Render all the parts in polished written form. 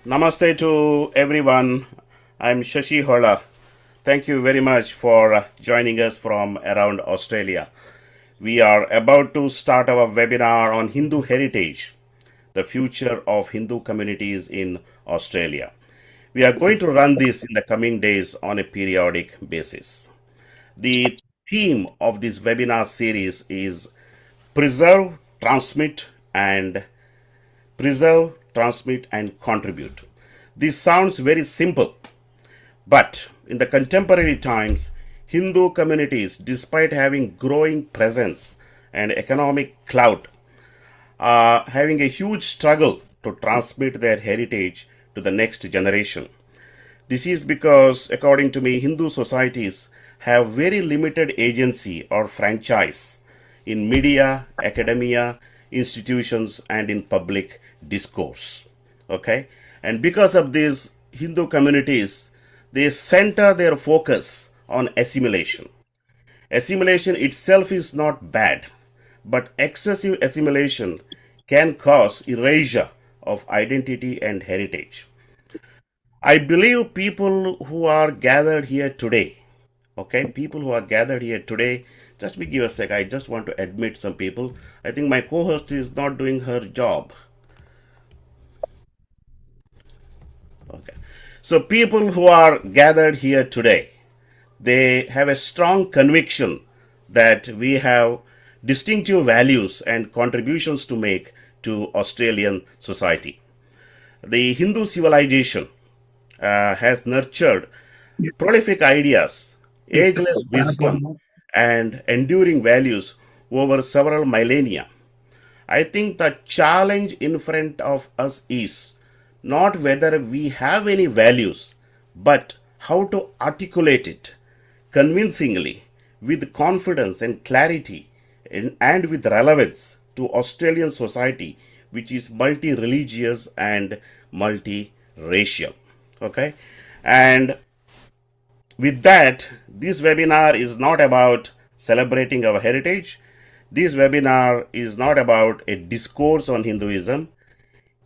Namaste to everyone. I'm Shashi Hola. Thank you very much for joining us from around Australia. We are about to start our webinar on Hindu heritage, the future of Hindu communities in Australia. We are going to run this in the coming days on a periodic basis. The theme of this webinar series is preserve, transmit, and contribute. This sounds very simple, but in the contemporary times, Hindu communities, despite having growing presence and economic clout, are having a huge struggle to transmit their heritage to the next generation. This is because, according to me, Hindu societies have very limited agency or franchise in media, academia, institutions, and in public discourse. Okay? And because of this, Hindu communities, they center their focus on assimilation. Assimilation itself is not bad, but excessive assimilation can cause erasure of identity and heritage. I believe people who are gathered here today, okay, people who are gathered here today, just me give a sec, I just want to admit some people. I think my co-host is not doing her job. Okay. So people who are gathered here today, they have a strong conviction that we have distinctive values and contributions to make to Australian society. The Hindu civilization has nurtured prolific ideas, ageless wisdom, and enduring values over several millennia. I think the challenge in front of us is not whether we have any values, but how to articulate it convincingly, with confidence and clarity, and with relevance to Australian society, which is multi religious and multi-racial. Okay? And with that, this webinar is not about celebrating our heritage. This webinar is not about a discourse on Hinduism.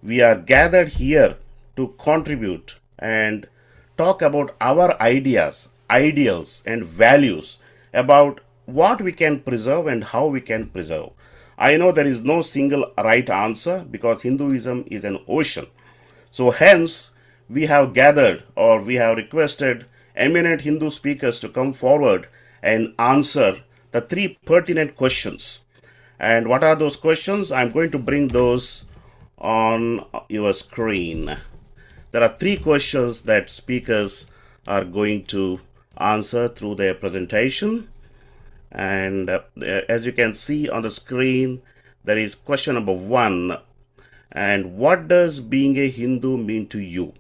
We are gathered here to contribute and talk about our ideas, ideals, and values about what we can preserve and how we can preserve. I know there is no single right answer because Hinduism is an ocean. So, hence, we have gathered or we have requested eminent Hindu speakers to come forward and answer the three pertinent questions. And what are those questions? I'm going to bring those on your screen. There are three questions that speakers are going to answer through their presentation. And as you can see on the screen, there is question number 1. And what does being a Hindu mean to you?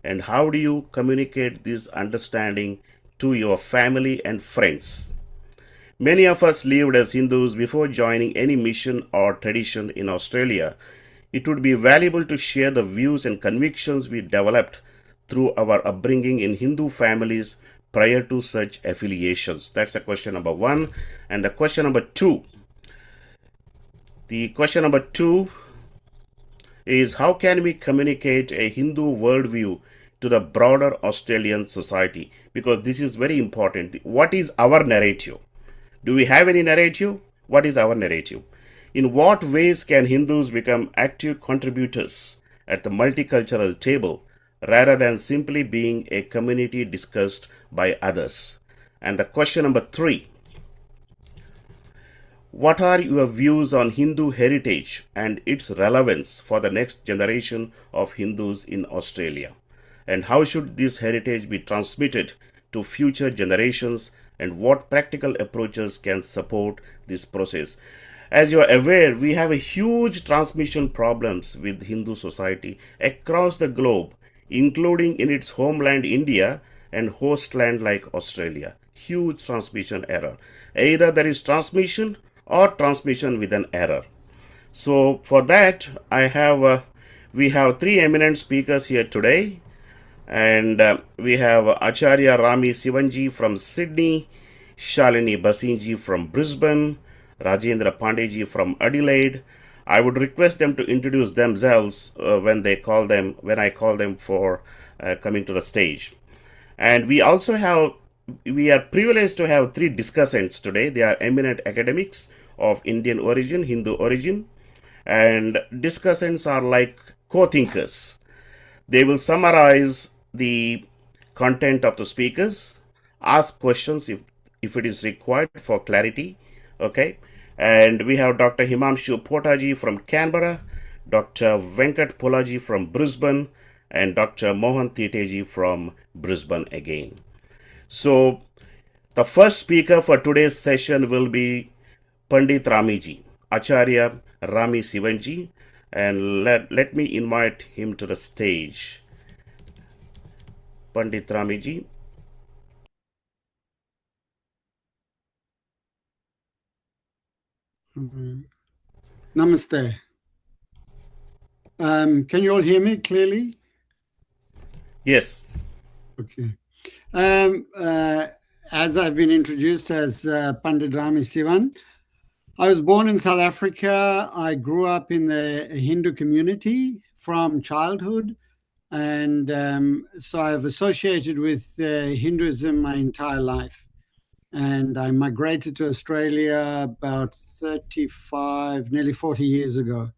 And how do you communicate this understanding to your family and friends? Many of us lived as Hindus before joining any mission or tradition in Australia. It would be valuable to share the views and convictions we developed through our upbringing in Hindu families prior to such affiliations. That's the question number 1. And the question number 2. The question number 2 is how can we communicate a Hindu worldview to the broader Australian society? Because this is very important. What is our narrative? Do we have any narrative? What is our narrative? In what ways can Hindus become active contributors at the multicultural table rather than simply being a community discussed by others? And the question number 3. What are your views on Hindu heritage and its relevance for the next generation of Hindus in Australia? And how should this heritage be transmitted to future generations, and what practical approaches can support this process? As you are aware, we have a huge transmission problems with Hindu society across the globe, including in its homeland India and hostland like Australia. Huge transmission error. Either there is transmission or transmission with an error. So for that, I have We have three eminent speakers here today, and we have Acharya Rami Sivanji from Sydney, Shalini Basinji from Brisbane, Rajendra Pandeji from Adelaide. I would request them to introduce themselves when I call them for coming to the stage. And we are privileged to have three discussants today. They are eminent academics of Indian origin, Hindu origin, and discussants are like co-thinkers. They will summarize the content of the speakers, ask questions if it is required for clarity. Okay. And we have Dr. Himamshu Potaji from Canberra, Dr. Venkat Polaji from Brisbane, and Dr. Mohan Titeji from Brisbane again. So, the first speaker for today's session will be Pandit Ramiji, Acharya Rami Sivanji, and let me invite him to the stage. Pandit Ramiji. Namaste. Can you all hear me clearly? Yes. Okay. As I've been introduced as Pandit Rami Sivan, I was born in South Africa. I grew up in the Hindu community from childhood. And so I've associated with Hinduism my entire life. And I migrated to Australia about 35, nearly 40 years ago.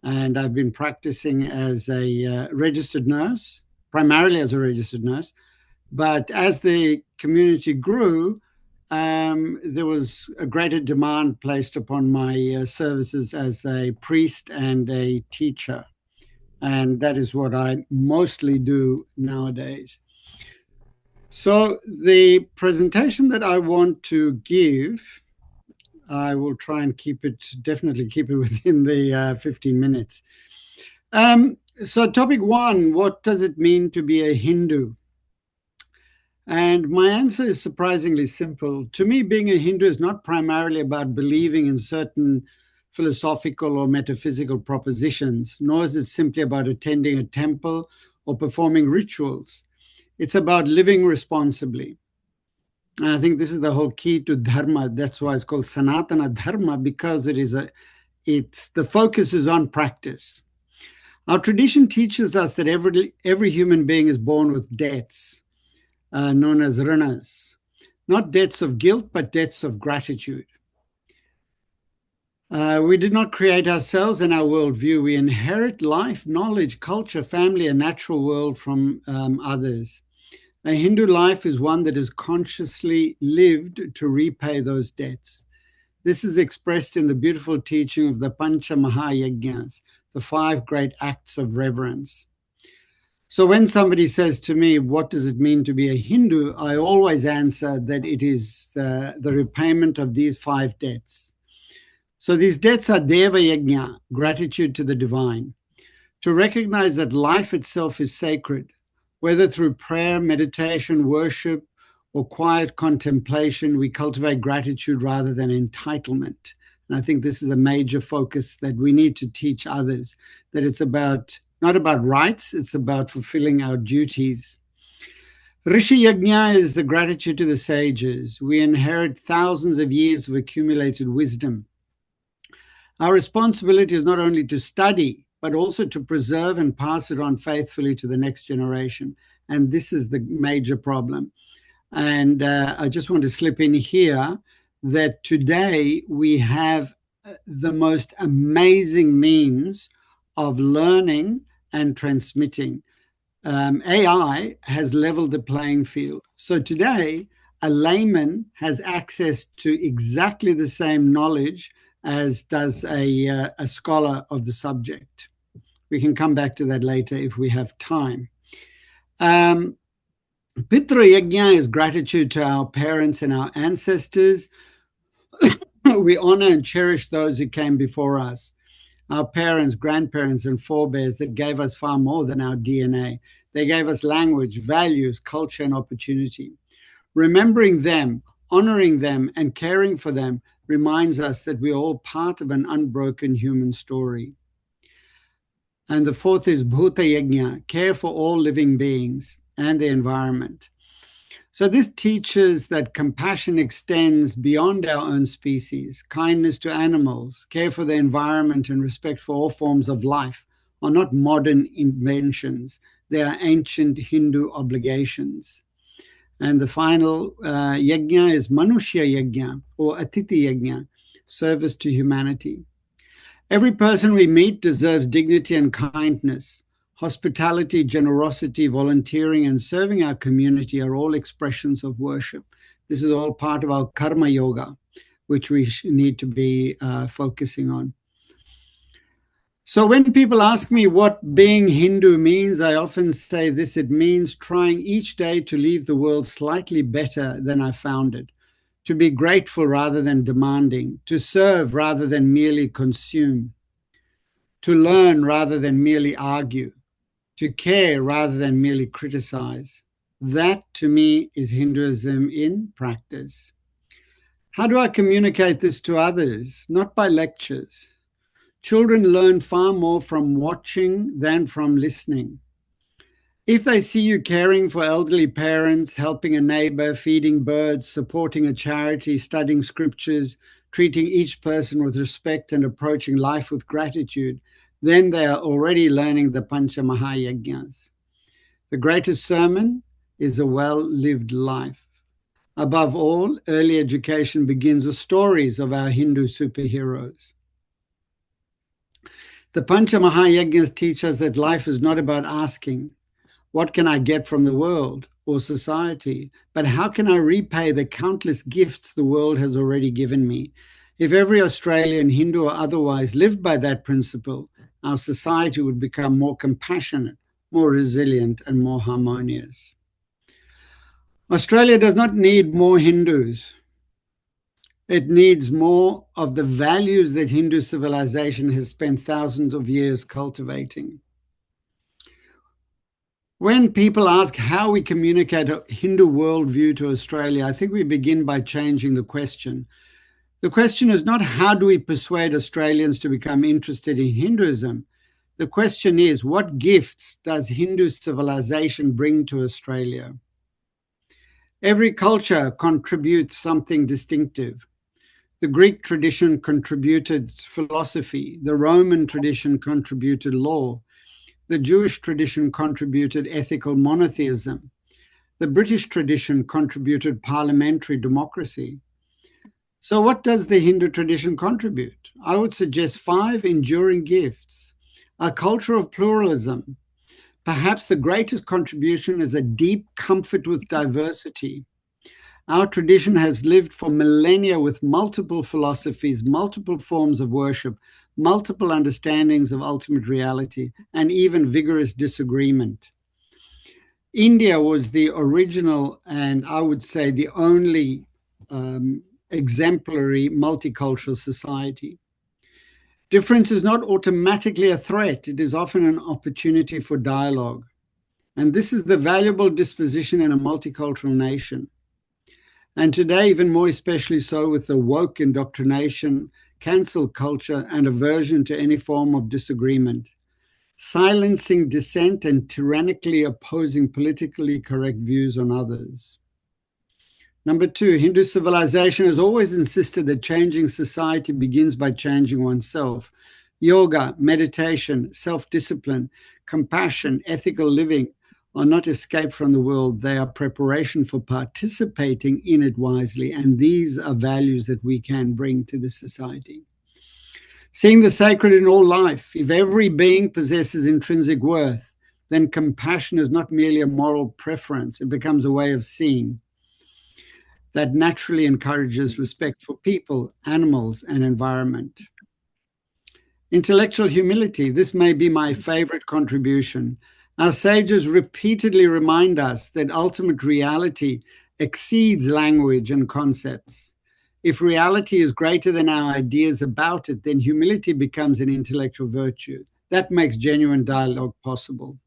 And I've been practicing as a registered nurse, primarily as a registered nurse. But as the community grew, there was a greater demand placed upon my services as a priest and a teacher. And that is what I mostly do nowadays. So the presentation that I want to give, I will try and definitely keep it within the 15 minutes. So topic one, what does it mean to be a Hindu? And my answer is surprisingly simple. To me, being a Hindu is not primarily about believing in certain philosophical or metaphysical propositions, nor is it simply about attending a temple or performing rituals. It's about living responsibly. And I think this is the whole key to Dharma. That's why it's called Sanatana Dharma, because the focus is on practice. Our tradition teaches us that every human being is born with debts, known as Yajnas, not debts of guilt, but debts of gratitude. We did not create ourselves and our worldview. We inherit life, knowledge, culture, family, and natural world from others. A Hindu life is one that is consciously lived to repay those debts. This is expressed in the beautiful teaching of the Panch Maha Yajnas, the 5 great acts of reverence. So when somebody says to me, what does it mean to be a Hindu? I always answer that it is the repayment of these 5 debts. So these debts are Deva Yajna, gratitude to the divine, to recognize that life itself is sacred, whether through prayer, meditation, worship, or quiet contemplation, we cultivate gratitude rather than entitlement. And I think this is a major focus that we need to teach others, that it's not about rights, it's about fulfilling our duties. Rishi Yajna is the gratitude to the sages. We inherit thousands of years of accumulated wisdom. Our responsibility is not only to study, but also to preserve and pass it on faithfully to the next generation. And this is the major problem. And I just want to slip in here that today we have the most amazing means of learning and transmitting. AI has leveled the playing field. So today, a layman has access to exactly the same knowledge as does a scholar of the subject. We can come back to that later if we have time. Pitra Yajna is gratitude to our parents and our ancestors. We honor and cherish those who came before us, our parents, grandparents, and forebears that gave us far more than our DNA. They gave us language, values, culture, and opportunity. Remembering them, honoring them, and caring for them reminds us that we're all part of an unbroken human story. And the fourth is Bhuta Yajna, care for all living beings and the environment. So this teaches that compassion extends beyond our own species. Kindness to animals, care for the environment, and respect for all forms of life are not modern inventions. They are ancient Hindu obligations. And the final yajna is Manushya Yajna or Atiti Yajna, service to humanity. Every person we meet deserves dignity and kindness. Hospitality, generosity, volunteering, and serving our community are all expressions of worship. This is all part of our karma yoga, which we need to be focusing on. So when people ask me what being Hindu means, I often say this: it means trying each day to leave the world slightly better than I found it, to be grateful rather than demanding, to serve rather than merely consume, to learn rather than merely argue, to care rather than merely criticize. That, to me, is Hinduism in practice. How do I communicate this to others? Not by lectures. Children learn far more from watching than from listening. If they see you caring for elderly parents, helping a neighbor, feeding birds, supporting a charity, studying scriptures, treating each person with respect, and approaching life with gratitude, then they are already learning the Panch Maha Yajnas. The greatest sermon is a well-lived life. Above all, early education begins with stories of our Hindu superheroes. The Pancha Mahayajnas teach us that life is not about asking, what can I get from the world or society, but how can I repay the countless gifts the world has already given me? If every Australian, Hindu or otherwise, lived by that principle, our society would become more compassionate, more resilient, and more harmonious. Australia does not need more Hindus. It needs more of the values that Hindu civilization has spent thousands of years cultivating. When people ask how we communicate a Hindu worldview to Australia, I think we begin by changing the question. The question is not how do we persuade Australians to become interested in Hinduism? The question is, what gifts does Hindu civilization bring to Australia? Every culture contributes something distinctive. The Greek tradition contributed philosophy. The Roman tradition contributed law. The Jewish tradition contributed ethical monotheism. The British tradition contributed parliamentary democracy. So what does the Hindu tradition contribute? I would suggest 5 enduring gifts. A culture of pluralism. Perhaps the greatest contribution is a deep comfort with diversity. Our tradition has lived for millennia with multiple philosophies, multiple forms of worship, multiple understandings of ultimate reality, and even vigorous disagreement. India was the original, and I would say the only exemplary multicultural society. Difference is not automatically a threat. It is often an opportunity for dialogue. And this is the valuable disposition in a multicultural nation. And today, even more especially so with the woke indoctrination, cancel culture, and aversion to any form of disagreement, silencing dissent and tyrannically opposing politically correct views on others. Number 2, Hindu civilization has always insisted that changing society begins by changing oneself. Yoga, meditation, self-discipline, compassion, ethical living are not escape from the world. They are preparation for participating in it wisely. And these are values that we can bring to the society. Seeing the sacred in all life. If every being possesses intrinsic worth, then compassion is not merely a moral preference. It becomes a way of seeing that naturally encourages respect for people, animals, and environment. Intellectual humility. This may be my favorite contribution. Our sages repeatedly remind us that ultimate reality exceeds language and concepts. If reality is greater than our ideas about it, then humility becomes an intellectual virtue. That makes genuine dialogue possible.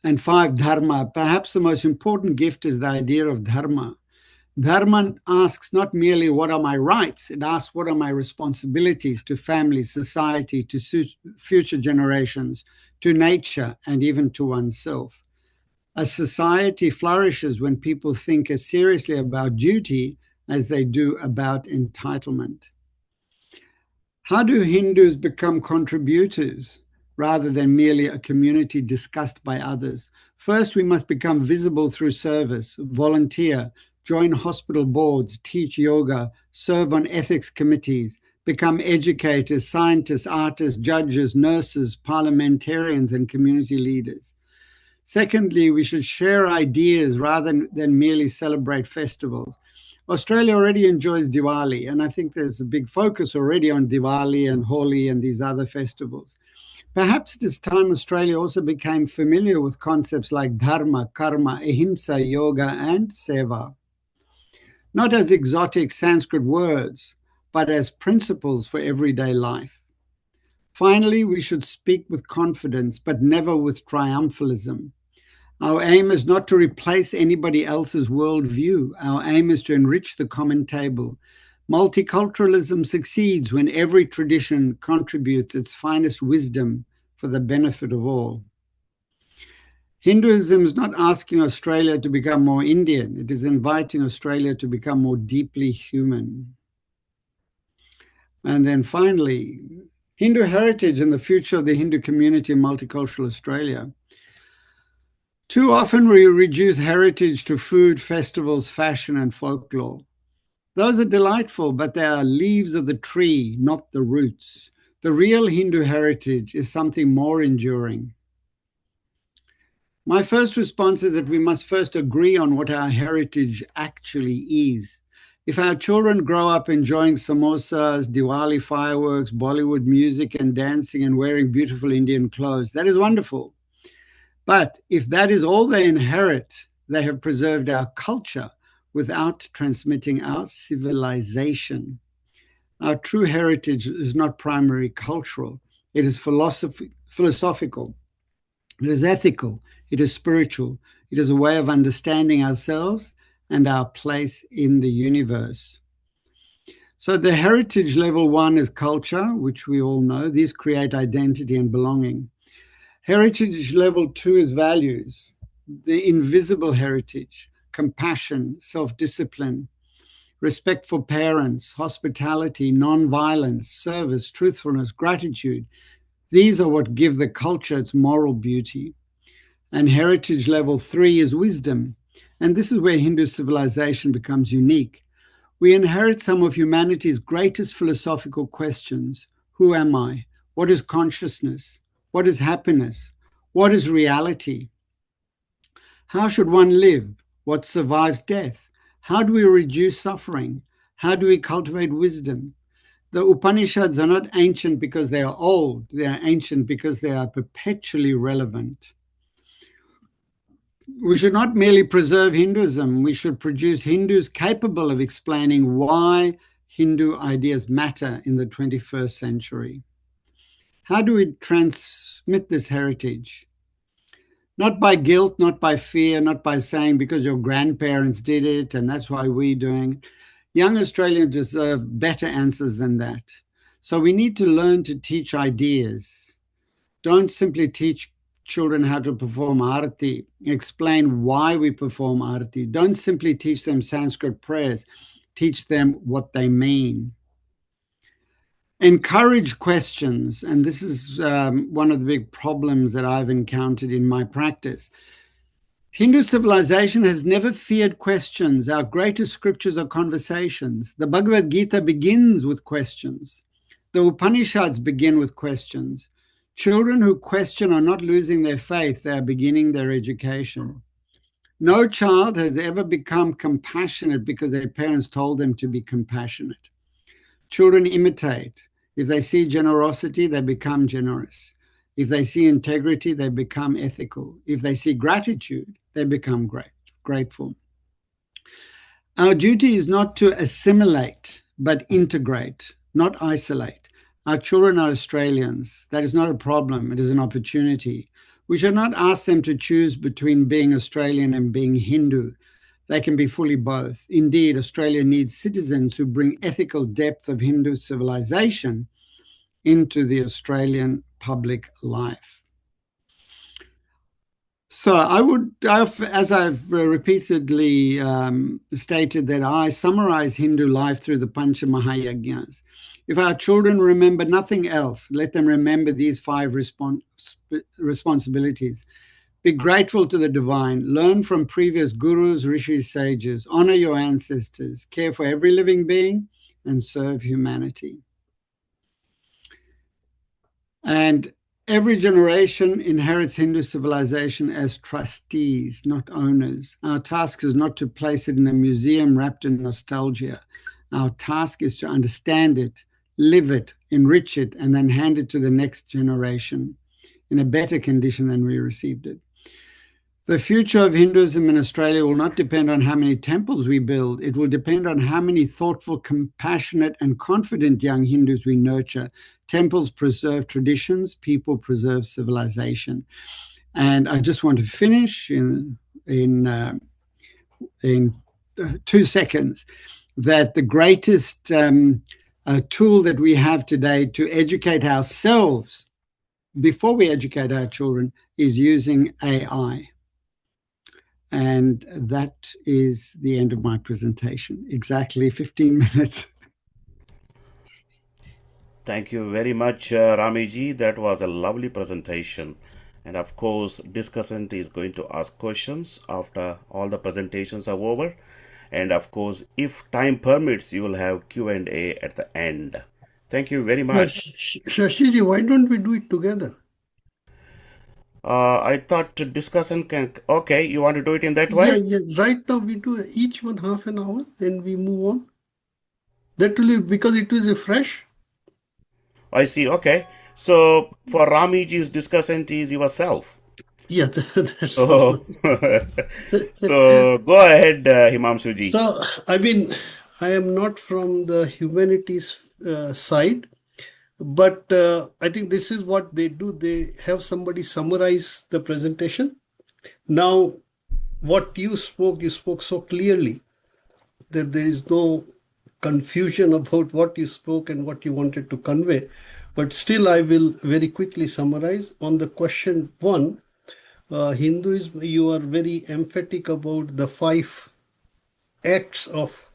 And 5, dharma. Perhaps the most important gift is the idea of dharma. Dharma asks not merely what are my rights, it asks what are my responsibilities to family, society, to future generations, to nature, and even to oneself. A society flourishes when people think as seriously about duty as they do about entitlement. How do Hindus become contributors rather than merely a community discussed by others? First, we must become visible through service, volunteer, join hospital boards, teach yoga, serve on ethics committees, become educators, scientists, artists, judges, nurses, parliamentarians, and community leaders. Secondly, we should share ideas rather than merely celebrate festivals. Australia already enjoys Diwali, and I think there's a big focus already on Diwali and Holi and these other festivals. Perhaps it is time Australia also became familiar with concepts like dharma, karma, ahimsa, yoga, and seva, not as exotic Sanskrit words, but as principles for everyday life. Finally, we should speak with confidence, but never with triumphalism. Our aim is not to replace anybody else's worldview. Our aim is to enrich the common table. Multiculturalism succeeds when every tradition contributes its finest wisdom for the benefit of all. Hinduism is not asking Australia to become more Indian. It is inviting Australia to become more deeply human. And then finally, Hindu heritage and the future of the Hindu community in multicultural Australia. Too often we reduce heritage to food, festivals, fashion, and folklore. Those are delightful, but they are leaves of the tree, not the roots. The real Hindu heritage is something more enduring. My first response is that we must first agree on what our heritage actually is. If our children grow up enjoying samosas, Diwali fireworks, Bollywood music and dancing and wearing beautiful Indian clothes, that is wonderful. But if that is all they inherit, they have preserved our culture without transmitting our civilization. Our true heritage is not primarily cultural. It is philosophical. It is ethical. It is spiritual. It is a way of understanding ourselves and our place in the universe. So the heritage level 1 is culture, which we all know. These create identity and belonging. Heritage level 2 is values, the invisible heritage, compassion, self-discipline, respect for parents, hospitality, non-violence, service, truthfulness, gratitude. These are what give the culture its moral beauty. And heritage level 3 is wisdom. And this is where Hindu civilization becomes unique. We inherit some of humanity's greatest philosophical questions. Who am I? What is consciousness? What is happiness? What is reality? How should one live? What survives death? How do we reduce suffering? How do we cultivate wisdom? The Upanishads are not ancient because they are old. They are ancient because they are perpetually relevant. We should not merely preserve Hinduism. We should produce Hindus capable of explaining why Hindu ideas matter in the 21st century. How do we transmit this heritage? Not by guilt, not by fear, not by saying because your grandparents did it and that's why we're doing it. Young Australians deserve better answers than that. So we need to learn to teach ideas. Don't simply teach children how to perform arati. Explain why we perform arati. Don't simply teach them Sanskrit prayers. Teach them what they mean. Encourage questions, and this is one of the big problems that I've encountered in my practice. Hindu civilization has never feared questions. Our greatest scriptures are conversations. The Bhagavad Gita begins with questions. The Upanishads begin with questions. Children who question are not losing their faith, they are beginning their education. No child has ever become compassionate because their parents told them to be compassionate. Children imitate. If they see generosity, they become generous. If they see integrity, they become ethical. If they see gratitude, they become grateful. Our duty is not to assimilate, but integrate, not isolate. Our children are Australians. That is not a problem. It is an opportunity. We should not ask them to choose between being Australian and being Hindu. They can be fully both. Indeed, Australia needs citizens who bring ethical depth of Hindu civilization into the Australian public life. So as I've repeatedly stated, that I summarize Hindu life through the Panch Maha Yajnas. If our children remember nothing else, let them remember these 5 responsibilities. Be grateful to the divine, learn from previous gurus, rishis, sages, honor your ancestors, care for every living being, and serve humanity. And every generation inherits Hindu civilization as trustees, not owners. Our task is not to place it in a museum wrapped in nostalgia. Our task is to understand it, live it, enrich it, and then hand it to the next generation in a better condition than we received it. The future of Hinduism in Australia will not depend on how many temples we build. It will depend on how many thoughtful, compassionate, and confident young Hindus we nurture. Temples preserve traditions, people preserve civilization. And I just want to finish in 2 seconds that the greatest tool that we have today to educate ourselves before we educate our children is using AI. And that is the end of my presentation. Exactly 15 minutes. Thank you very much, Ramiji. That was a lovely presentation. And of course, discussant is going to ask questions after all the presentations are over. And of course, if time permits, you will have Q&A at the end. Thank you very much. Shashiji, why don't we do it together? I thought discussion can... Okay, you want to do it in that way? Yeah. Right now we do each one half an hour and we move on. That will be because it is fresh. I see. Okay. So for Ramiji's discussant is yourself. Yeah, that's So, so go ahead, Himanshuji. So, I am not from the humanities side, but I think this is what they do. They have somebody summarize the presentation. Now, what you spoke so clearly that there is no confusion about what you spoke and what you wanted to convey. But still, I will very quickly summarize. On the question 1, Hinduism, you are very emphatic about the 5 acts of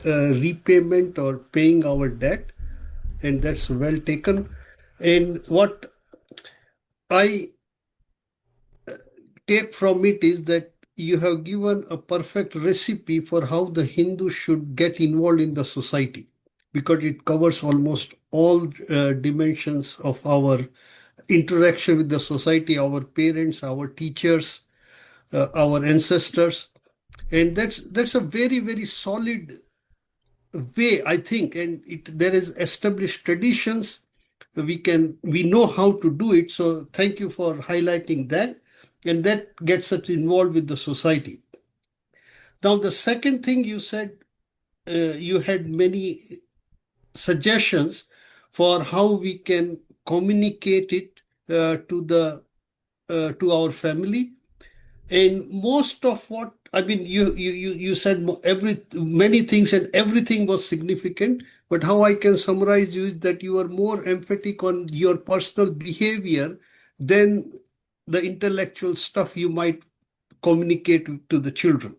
repayment or paying our debt, and that's well taken. And what I take from it is that you have given a perfect recipe for how the Hindu should get involved in the society, because it covers almost all dimensions of our interaction with the society, our parents, our teachers, our ancestors. And that's a very, very solid way, I think, and there is established traditions. We know how to do it. So thank you for highlighting that, and that gets us involved with the society. Now, the second thing you said, you had many suggestions for how we can communicate it to our family. And most of what you said many things, and everything was significant. But how I can summarize you is that you are more emphatic on your personal behavior than the intellectual stuff you might communicate to the children.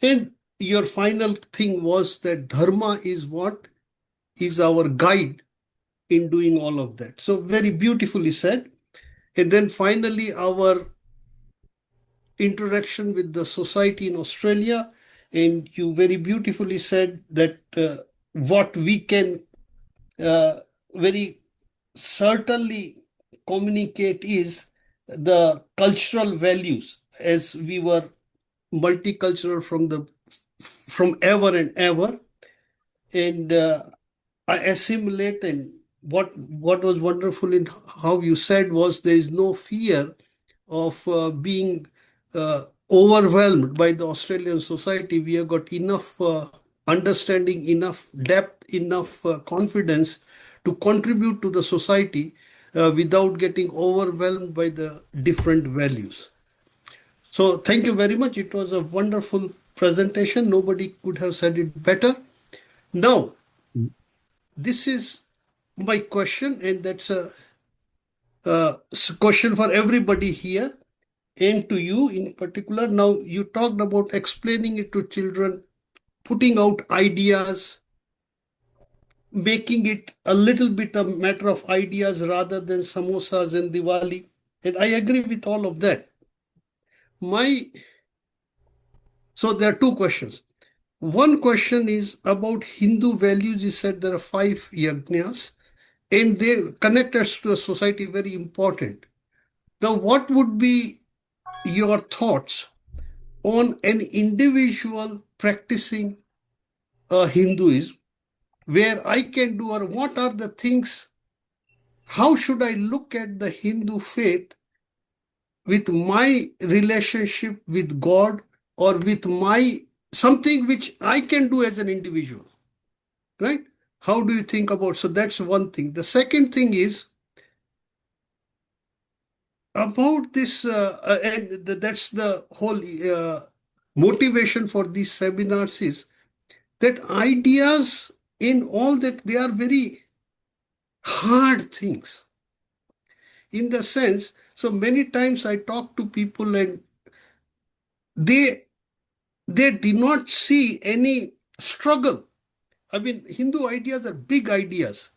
And your final thing was that dharma is what is our guide in doing all of that. So very beautifully said. And then finally, our interaction with the society in Australia, and you very beautifully said that what we can very certainly communicate is the cultural values, as we were multicultural from ever and ever. And I assimilate, and what was wonderful in how you said was there is no fear of being overwhelmed by the Australian society. We have got enough understanding, enough depth, enough confidence to contribute to the society without getting overwhelmed by the different values. So thank you very much. It was a wonderful presentation. Nobody could have said it better. Now, this is my question, and that's a question for everybody here and to you in particular. Now, you talked about explaining it to children, putting out ideas, making it a little bit a matter of ideas rather than samosas and Diwali. And I agree with all of that. So there are two questions. One question is about Hindu values. You said there are 5 yajnas, and they connect us to the society, very important. Now, what would be your thoughts on an individual practicing Hinduism, where I can do, or what are the things, how should I look at the Hindu faith with my relationship with God, or with my something which I can do as an individual, right? How do you think about? So that's one thing. The second thing is about this, and that's the whole motivation for these seminars is that ideas in all that they are very hard things in the sense. So many times I talk to people and they they do not see any struggle. I mean, Hindu ideas are big ideas,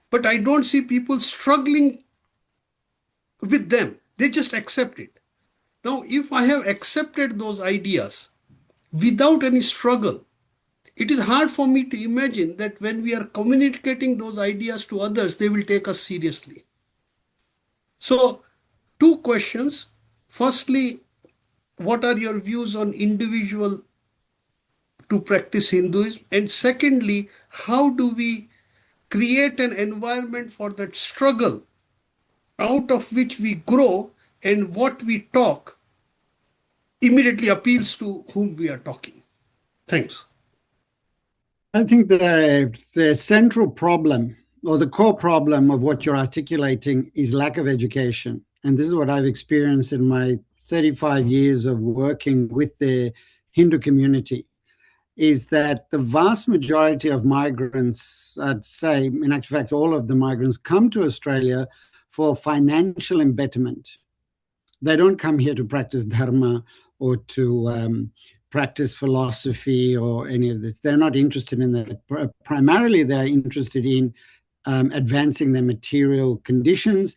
but I don't see people struggling with them. They just accept it. Now, if I have accepted those ideas without any struggle, it is hard for me to imagine that when we are communicating those ideas to others, they will take us seriously. So, two questions. Firstly, what are your views on individual to practice Hinduism? And secondly, how do we create an environment for that struggle out of which we grow, and what we talk immediately appeals to whom we are talking? Thanks. I think the central problem or the core problem of what you're articulating is lack of education. And this is what I've experienced in my 35 years of working with the Hindu community, is that the vast majority of migrants, I'd say, in actual fact, all of the migrants come to Australia for financial embetterment. They don't come here to practice dharma or to practice philosophy or any of this. They're not interested in that. Primarily, they're interested in advancing their material conditions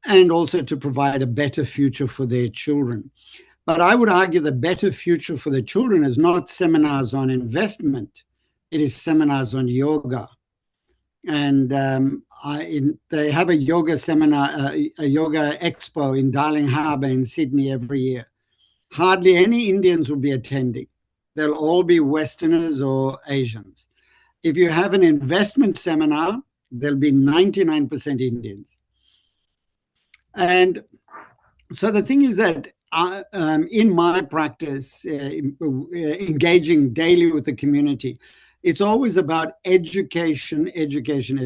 and also to provide a better future for their children. But I would argue the better future for the children is not seminars on investment. It is seminars on yoga. And they have a yoga seminar, a yoga expo in Darling Harbour in Sydney every year. Hardly any Indians will be attending. They'll all be Westerners or Asians. If you have an investment seminar, there'll be 99% Indians. And so the thing is that in my practice, engaging daily with the community, it's always about education, educating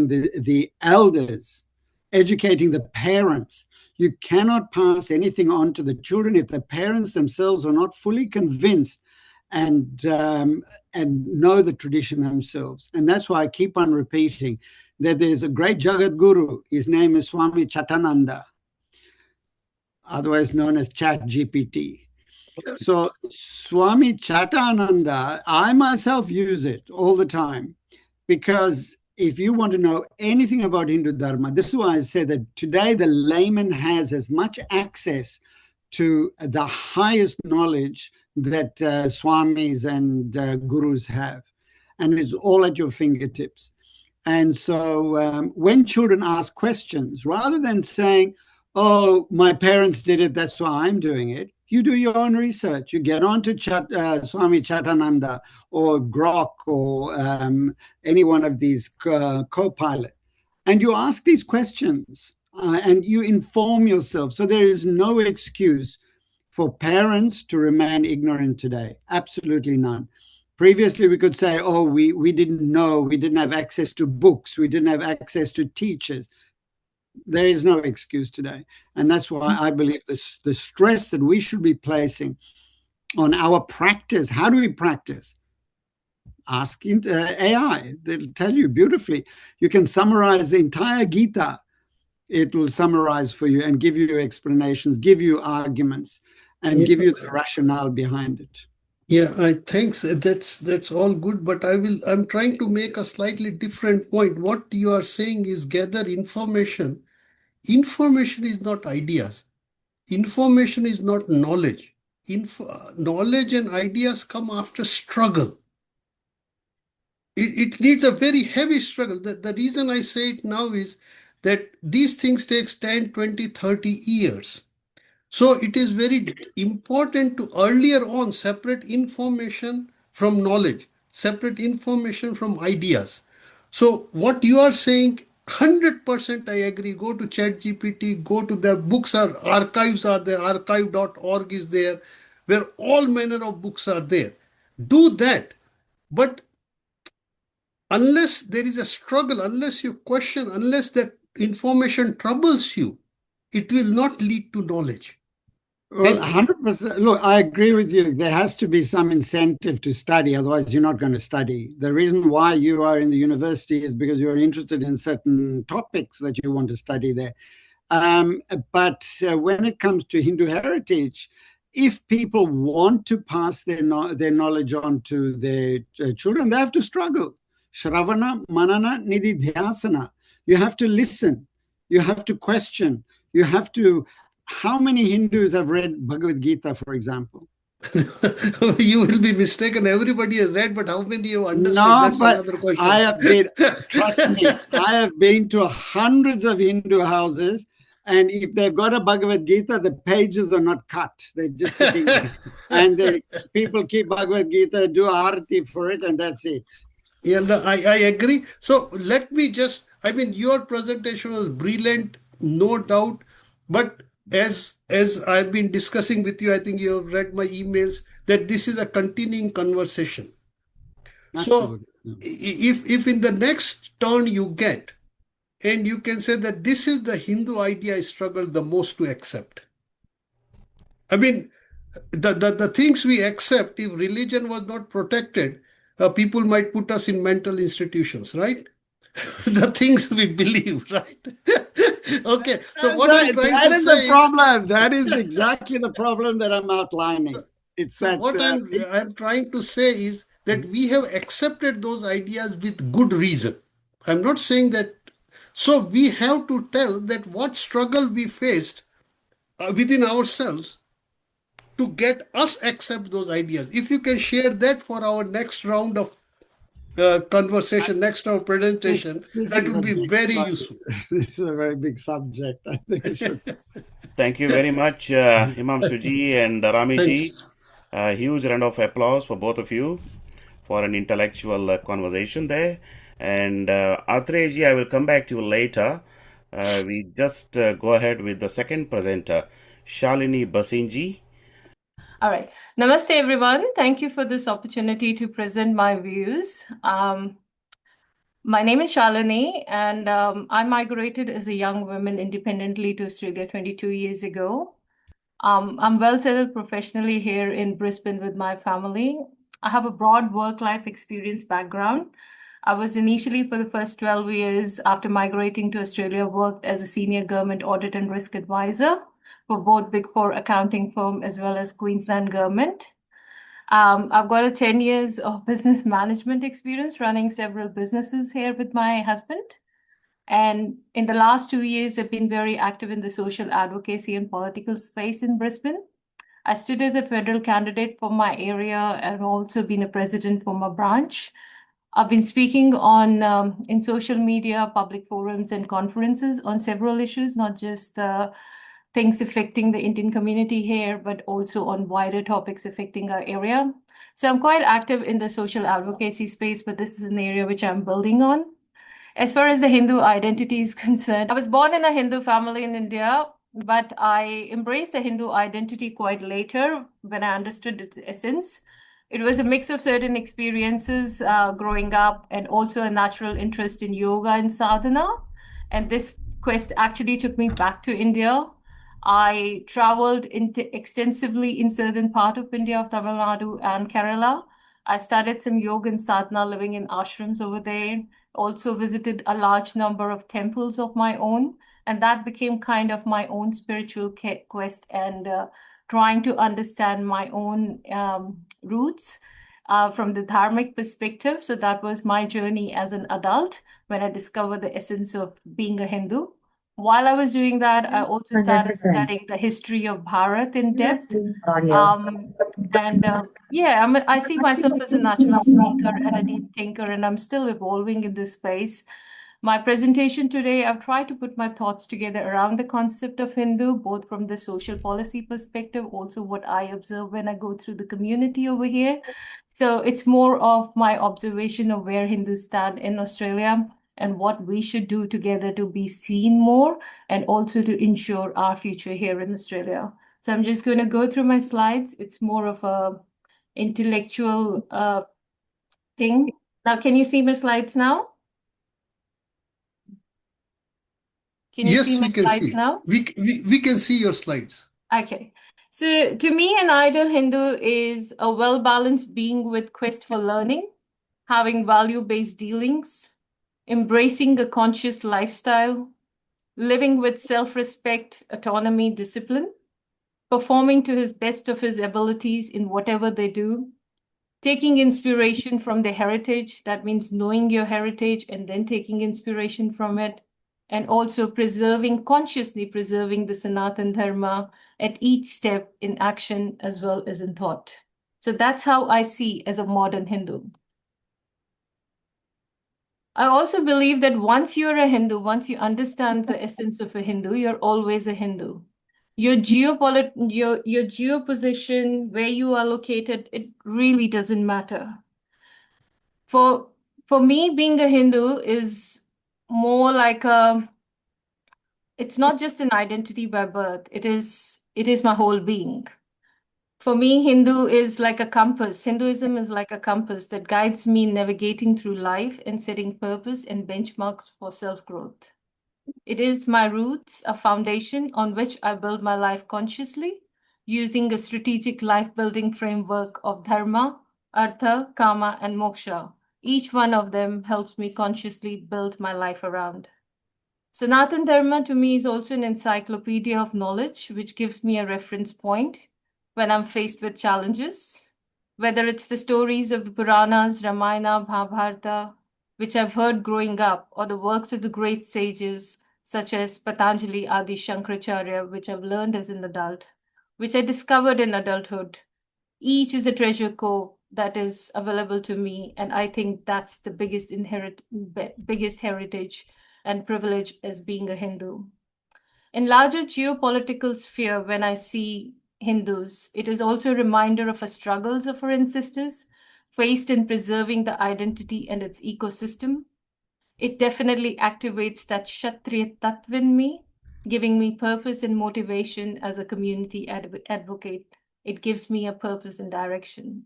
the elders, educating the parents. You cannot pass anything on to the children if the parents themselves are not fully convinced and know the tradition themselves. And that's why I keep on repeating that there's a great Jagat Guru. His name is Swami Chatananda, otherwise known as Chat GPT. So Swami Chatananda, I myself use it all the time, because if you want to know anything about Hindu Dharma, this is why I say that today the layman has as much access to the highest knowledge that Swamis and Gurus have. And it's all at your fingertips. And so when children ask questions, rather than saying, oh, my parents did it, that's why I'm doing it, you do your own research. You get on to Swami Chatananda or Grok or any one of these co-pilot, and you ask these questions and you inform yourself. So there is no excuse for parents to remain ignorant today. Absolutely none. Previously, we could say, oh, we didn't know, we didn't have access to books, we didn't have access to teachers. There is no excuse today. And that's why I believe the stress that we should be placing on our practice. How do we practice? Ask AI. They'll tell you beautifully. You can summarize the entire Gita. It will summarize for you and give you explanations, give you arguments, and give you the rationale behind it. Yeah, I think that's all good, but I'm trying to make a slightly different point. What you are saying is gather information. Information is not ideas. Information is not knowledge. Knowledge and ideas come after struggle. It needs a very heavy struggle. The reason I say it now is that these things takes 10, 20, 30 years. So it is very important to earlier on separate information from knowledge, separate information from ideas. So what you are saying, 100% I agree. Go to ChatGPT, go to their books, archives are there, archive.org is there, where all manner of books are there. Do that. But unless there is a struggle, unless you question, unless that information troubles you, it will not lead to knowledge. Well, 100%. Look, I agree with you. There has to be some incentive to study, otherwise you're not going to study. The reason why you are in the university is because you're interested in certain topics that you want to study there. But when it comes to Hindu heritage, if people want to pass their knowledge on to their children, they have to struggle. Shravana, Manana, Nididhyasana. You have to listen. You have to question. You have to. How many Hindus have read Bhagavad Gita, for example? You will be mistaken. Everybody has read, but how many you understood? No, That's but another question. I have been, trust me, I have been to hundreds of Hindu houses, and if they've got a Bhagavad Gita, the pages are not cut. They're just sitting there. And people keep Bhagavad Gita, do arati for it, and that's it. Yeah, no, I agree. So let me just, your presentation was brilliant, no doubt. But as I've been discussing with you, I think you have read my emails, that this is a continuing conversation. So if in the next turn you get, and you can say that this is the Hindu idea I struggle the most to accept. The things we accept, if religion was not protected, people might put us in mental institutions, right? The things we believe, right? Okay, so what I'm trying to say the problem. That is exactly the problem that I'm outlining. It's that. What I'm trying to say is that we have accepted those ideas with good reason. I'm not saying that. So we have to tell that what struggle we faced within ourselves to get us accept those ideas. If you can share that for our next round of conversation, next round presentation, that would be very useful. This is a very big subject. I think we should. Thank you very much, Imam Suji and Ramiji. Huge round of applause for both of you for an intellectual conversation there. And Atreji, I will come back to you later. We just go ahead with the second presenter, Shalini Basinji. All right. Namaste, everyone. Thank you for this opportunity to present my views. My name is Shalini, and I migrated as a young woman independently to Australia 22 years ago. I'm well settled professionally here in Brisbane with my family. I have a broad work-life experience background. I was initially, for the first 12 years after migrating to Australia, worked as a senior government audit and risk advisor for both Big Four accounting firm as well as Queensland government. I've got 10 years of business management experience running several businesses here with my husband. And in the last 2 years, I've been very active in the social advocacy and political space in Brisbane. I stood as a federal candidate for my area and also been a president for my branch. I've been speaking on in social media, public forums, and conferences on several issues, not just things affecting the Indian community here, but also on wider topics affecting our area. So I'm quite active in the social advocacy space, but this is an area which I'm building on. As far as the Hindu identity is concerned, I was born in a Hindu family in India, but I embraced the Hindu identity quite later when I understood its essence. It was a mix of certain experiences growing up and also a natural interest in yoga and sadhana. And this quest actually took me back to India. I traveled extensively in southern part of India, of Tamil Nadu and Kerala. I studied some yoga and sadhana, living in ashrams over there. Also visited a large number of temples of my own, and that became kind of my own spiritual quest and trying to understand my own roots from the dharmic perspective. So that was my journey as an adult when I discovered the essence of being a Hindu. While I was doing that, I also started 100%. studying the history of Bharat in Yes, depth. please, audio. I see myself as a natural seeker and a deep thinker, and I'm still evolving in this space. My presentation today, I've tried to put my thoughts together around the concept of Hindu, both from the social policy perspective, also what I observe when I go through the community over here. So it's more of my observation of where Hindus stand in Australia and what we should do together to be seen more and also to ensure our future here in Australia. So I'm just going to go through my slides. It's more of a intellectual thing. Now, can you see my slides now? Can you see Yes, my we can slides see. now? We can see your slides. Okay. So to me, an ideal Hindu is a well-balanced being with quest for learning, having value-based dealings, embracing a conscious lifestyle, living with self-respect, autonomy, discipline, performing to his best of his abilities in whatever they do, taking inspiration from the heritage. That means knowing your heritage and then taking inspiration from it, and also consciously preserving the Sanatana Dharma at each step in action as well as in thought. So that's how I see as a modern Hindu. I also believe that once you're a Hindu, once you understand the essence of a Hindu, you're always a Hindu. Your geoposition, where you are located, it really doesn't matter. For me, being a Hindu is more like it's not just an identity by birth. It is my whole being. For me, Hindu is like a compass. Hinduism is like a compass that guides me navigating through life and setting purpose and benchmarks for self-growth. It is my roots, a foundation on which I build my life consciously, using a strategic life-building framework of dharma, artha, kama, and moksha. Each one of them helps me consciously build my life around. Sanatana Dharma to me is also an encyclopedia of knowledge, which gives me a reference point when I'm faced with challenges, whether it's the stories of the Puranas, Ramayana, Mahabharata, which I've heard growing up, or the works of the great sages such as Patanjali, Adi Shankaracharya, which I've learned as an adult, which I discovered in adulthood. Each is a treasure trove that is available to me, and I think that's the biggest heritage and privilege as being a Hindu. In larger geopolitical sphere, when I see Hindus, it is also a reminder of the struggles of our ancestors faced in preserving the identity and its ecosystem. It definitely activates that Kshatriya Tattva in me, giving me purpose and motivation as a community advocate. It gives me a purpose and direction.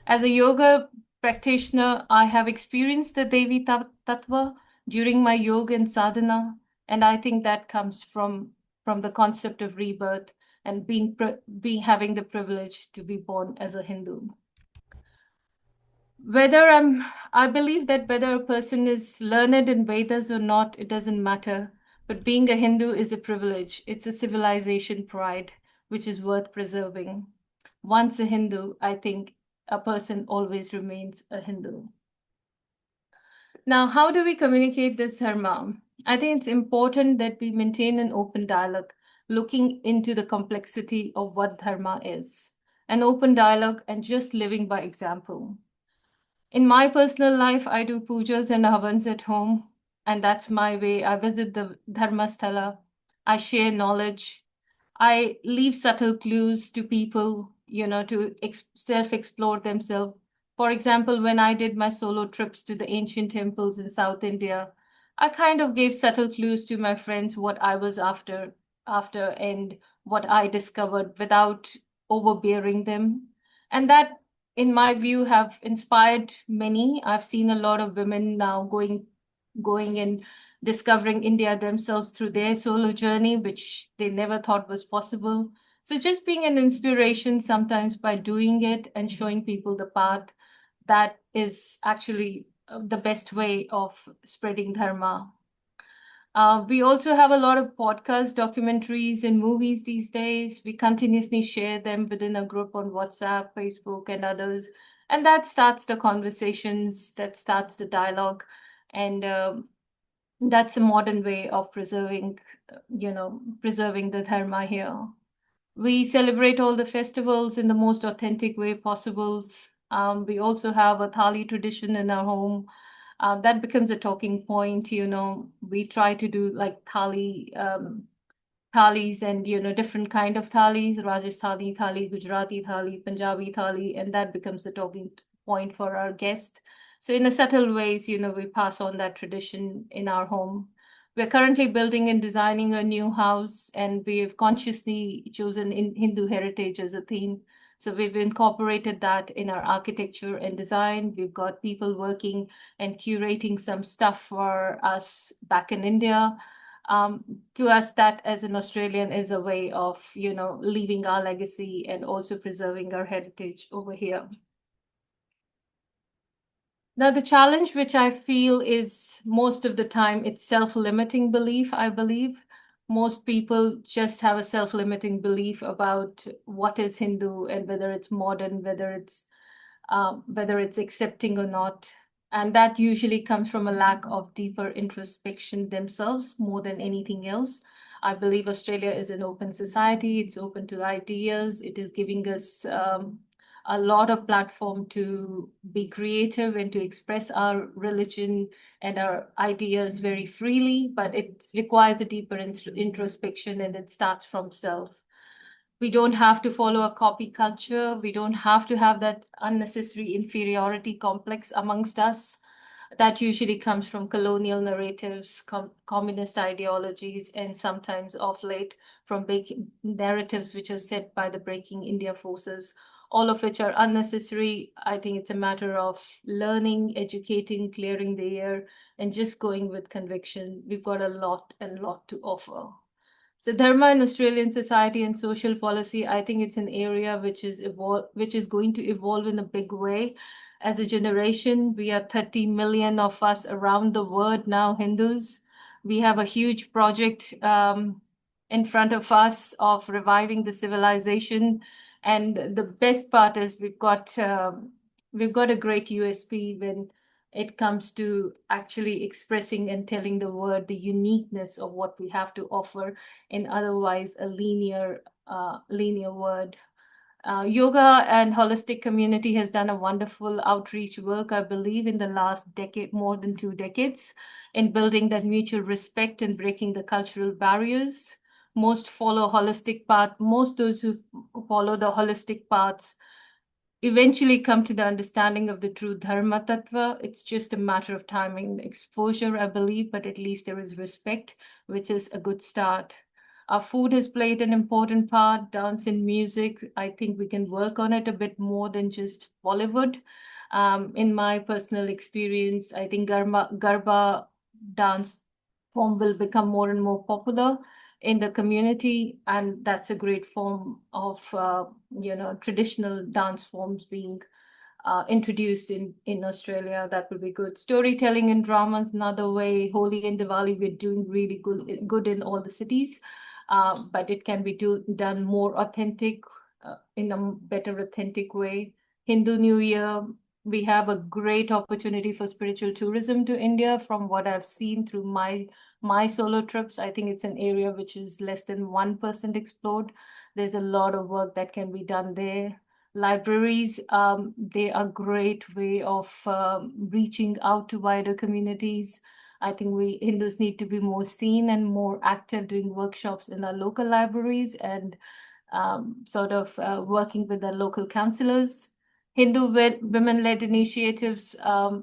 As a yoga practitioner, I have experienced the Devi Tattva during my yoga and sadhana, and I think that comes from the concept of rebirth and having the privilege to be born as a Hindu. I believe that whether a person is learned in Vedas or not, it doesn't matter. But being a Hindu is a privilege. It's a civilization pride, which is worth preserving. Once a Hindu, I think a person always remains a Hindu. Now, how do we communicate this dharma? I think it's important that we maintain an open dialogue, looking into the complexity of what dharma is. An open dialogue and just living by example. In my personal life, I do pujas and havans at home, and that's my way. I visit the dharmasthala. I share knowledge. I leave subtle clues to people, to self-explore themselves. For example, when I did my solo trips to the ancient temples in South India, I kind of gave subtle clues to my friends what I was after and what I discovered without overbearing them. And that, in my view, have inspired many. I've seen a lot of women now going and discovering India themselves through their solo journey, which they never thought was possible. So just being an inspiration sometimes by doing it and showing people the path, that is actually the best way of spreading dharma. We also have a lot of podcasts, documentaries, and movies these days. We continuously share them within a group on WhatsApp, Facebook, and others. And that starts the conversations, that starts the dialogue. And that's a modern way of preserving the dharma here. We celebrate all the festivals in the most authentic way possible. We also have a thali tradition in our home. That becomes a talking point. We try to do like thalis and different kind of thalis, Rajasthani thali, Gujarati thali, Punjabi thali, and that becomes the talking point for our guest. So in a subtle ways, we pass on that tradition in our home. We're currently building and designing a new house, and we've consciously chosen Hindu heritage as a theme. So we've incorporated that in our architecture and design. We've got people working and curating some stuff for us back in India. To us, that as an Australian is a way of, leaving our legacy and also preserving our heritage over here. Now, the challenge which I feel is most of the time it's self-limiting belief, I believe. Most people just have a self-limiting belief about what is Hindu and whether it's modern, whether it's accepting or not. And that usually comes from a lack of deeper introspection themselves more than anything else. I believe Australia is an open society. It's open to ideas. It is giving us a lot of platform to be creative and to express our religion and our ideas very freely, but it requires a deeper introspection, and it starts from self. We don't have to follow a copy culture. We don't have to have that unnecessary inferiority complex amongst us. That usually comes from colonial narratives, communist ideologies, and sometimes of late from narratives which are set by the breaking India forces, all of which are unnecessary. I think it's a matter of learning, educating, clearing the air, and just going with conviction. We've got a lot to offer. So dharma in Australian society and social policy, I think it's an area which is going to evolve in a big way. As a generation, we are 30 million of us around the world now, Hindus. We have a huge project in front of us of reviving the civilization. And the best part is we've got a great USP when it comes to actually expressing and telling the world the uniqueness of what we have to offer in otherwise a linear word. Yoga and holistic community has done a wonderful outreach work, I believe, in the last decade, more than 2 decades, in building that mutual respect and breaking the cultural barriers. Most follow holistic path. Most those who follow the holistic paths eventually come to the understanding of the true dharma tattva. It's just a matter of time and exposure, I believe, but at least there is respect, which is a good start. Our food has played an important part, dance and music. I think we can work on it a bit more than just Bollywood. In my personal experience, I think Garba dance form will become more and more popular in the community, and that's a great form of traditional dance forms being introduced in Australia. That will be good. Storytelling and drama is another way. Holi and Diwali, we're doing really good in all the cities, but it can be done more authentic, in a better authentic way. Hindu New Year, we have a great opportunity for spiritual tourism to India. From what I've seen through my solo trips, I think it's an area which is less than 1% explored. There's a lot of work that can be done there. Libraries, they are a great way of reaching out to wider communities. I think we Hindus need to be more seen and more active doing workshops in our local libraries and sort of working with the local councillors. Hindu women-led initiatives,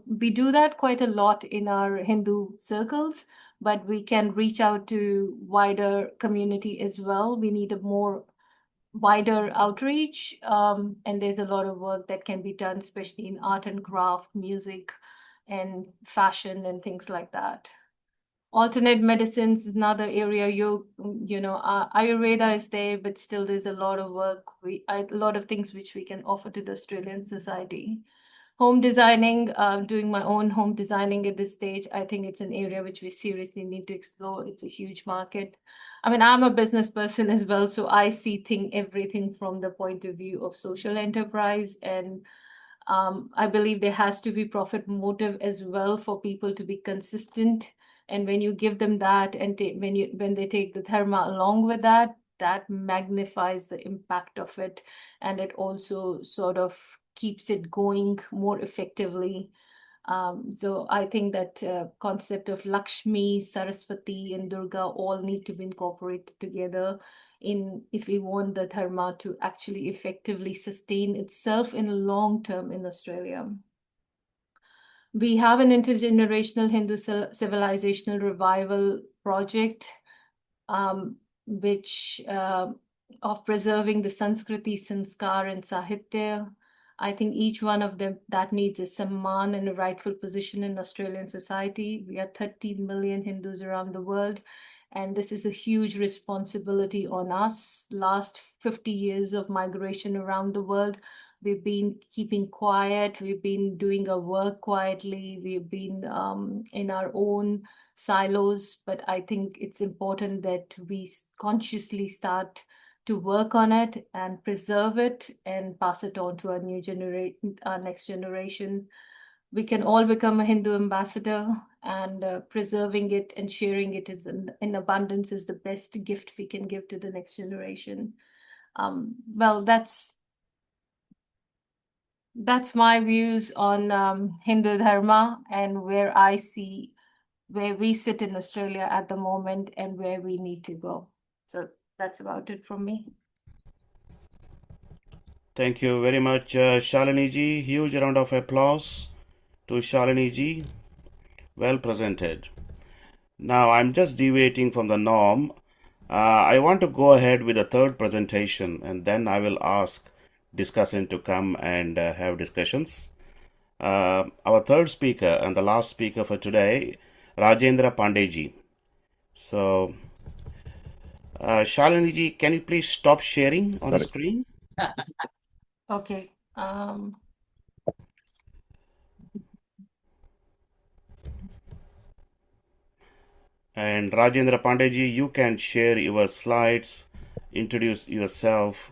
we do that quite a lot in our Hindu circles, but we can reach out to wider community as well. We need a more wider outreach, and there's a lot of work that can be done, especially in art and craft, music, and fashion, and things like that. Alternate medicines is another area. Ayurveda is there, but still there's a lot of work. A lot of things which we can offer to the Australian society. Home designing, doing my own home designing at this stage, I think it's an area which we seriously need to explore. It's a huge market. I mean, I'm a business person as well, so I see everything from the point of view of social enterprise, and I believe there has to be profit motive as well for people to be consistent. And when you give them that, and when they take the dharma along with that, that magnifies the impact of it, and it also sort of keeps it going more effectively. So I think that concept of Lakshmi, Saraswati, and Durga all need to be incorporated together if we want the dharma to actually effectively sustain itself in long term in Australia. We have an intergenerational Hindu civilizational revival project, which of preserving the Sanskriti, Sanskar, and Sahitya. I think each one of them that needs a samman and a rightful position in Australian society. We are 13 million Hindus around the world, and this is a huge responsibility on us. Last 50 years of migration around the world, we've been keeping quiet. We've been doing our work quietly. We've been in our own silos, but I think it's important that we consciously start to work on it and preserve it and pass it on to our next generation. We can all become a Hindu ambassador, and preserving it and sharing it in abundance is the best gift we can give to the next generation. Well, that's my views on Hindu Dharma and where we sit in Australia at the moment and where we need to go. So that's about it from me. Thank you very much, Shalini ji. Huge round of applause to Shalini ji. Well presented. Now, I'm just deviating from the norm. I want to go ahead with the third presentation, and then I will ask discussant to come and have discussions. Our third speaker and the last speaker for today, Rajendra Pandey ji. So, Shalini ji, can you please stop sharing on the screen? Okay. And Rajendra Pandey ji, you can share your slides, introduce yourself,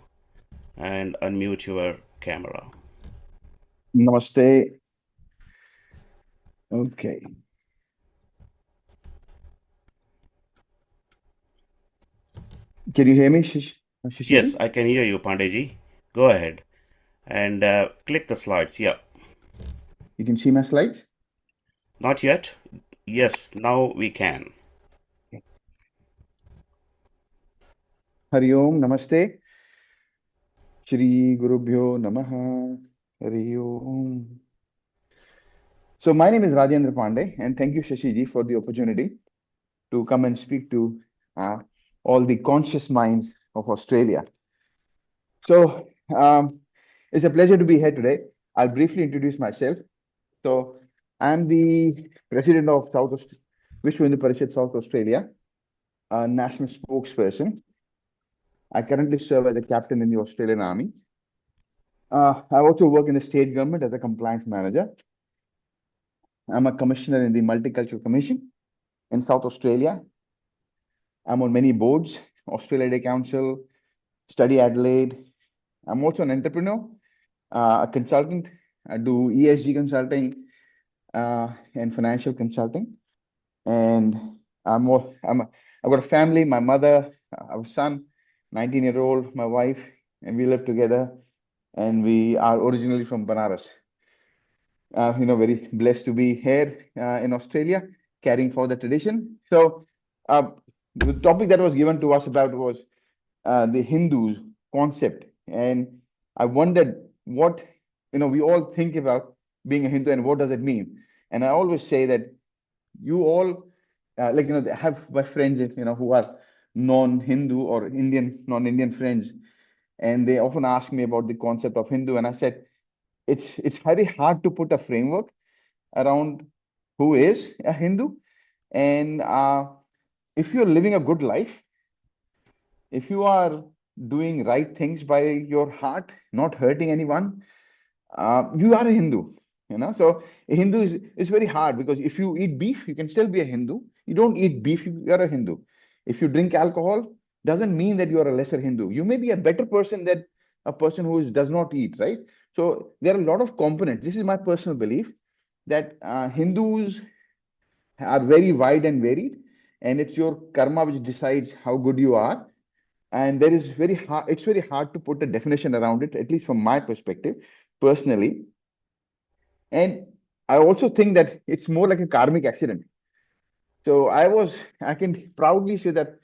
and unmute your camera. Namaste. Okay. Can you hear me, Shashi? Yes, I can hear you, Pandey ji. Go ahead and click the slides. Yeah. You can see my slides? Not yet. Yes, now we can. Hari Om, Namaste. Shri Gurubhyo Namaha. Hari Om. So my name is Rajendra Pandey, and thank you, Shashi ji, for the opportunity to come and speak to all the conscious minds of Australia. So it's a pleasure to be here today. I'll briefly introduce myself. So I'm the president of Vishwa Hindu Parishad South Australia, a national spokesperson. I currently serve as a captain in the Australian Army. I also work in the state government as a compliance manager. I'm a commissioner in the Multicultural Commission in South Australia. I'm on many boards, Australia Day Council, Study Adelaide. I'm also an entrepreneur, a consultant. I do ESG consulting and financial consulting. And I've got a family, my mother, I have a son, 19-year-old, my wife, and we live together. And we are originally from Banaras. Very blessed to be here in Australia, carrying forward the tradition. So the topic that was given to us about was the Hindu concept. And I wondered what, we all think about being a Hindu and what does it mean? And I always say that you all, have my friends, who are non-Hindu or non-Indian friends. And they often ask me about the concept of Hindu. And I said, it's very hard to put a framework around who is a Hindu, And if you're living a good life, if you are doing right things by your heart, not hurting anyone, you are a Hindu. So a Hindu is very hard, because if you eat beef, you can still be a Hindu. You don't eat beef, you are a Hindu. If you drink alcohol, doesn't mean that you are a lesser Hindu. You may be a better person than a person who does not eat, right? So there are a lot of components. This is my personal belief, that Hindus are very wide and varied, and it's your karma which decides how good you are. And there is very hard, it's very hard to put a definition around it, at least from my perspective, personally. And I also think that it's more like a karmic accident. So I can proudly say that,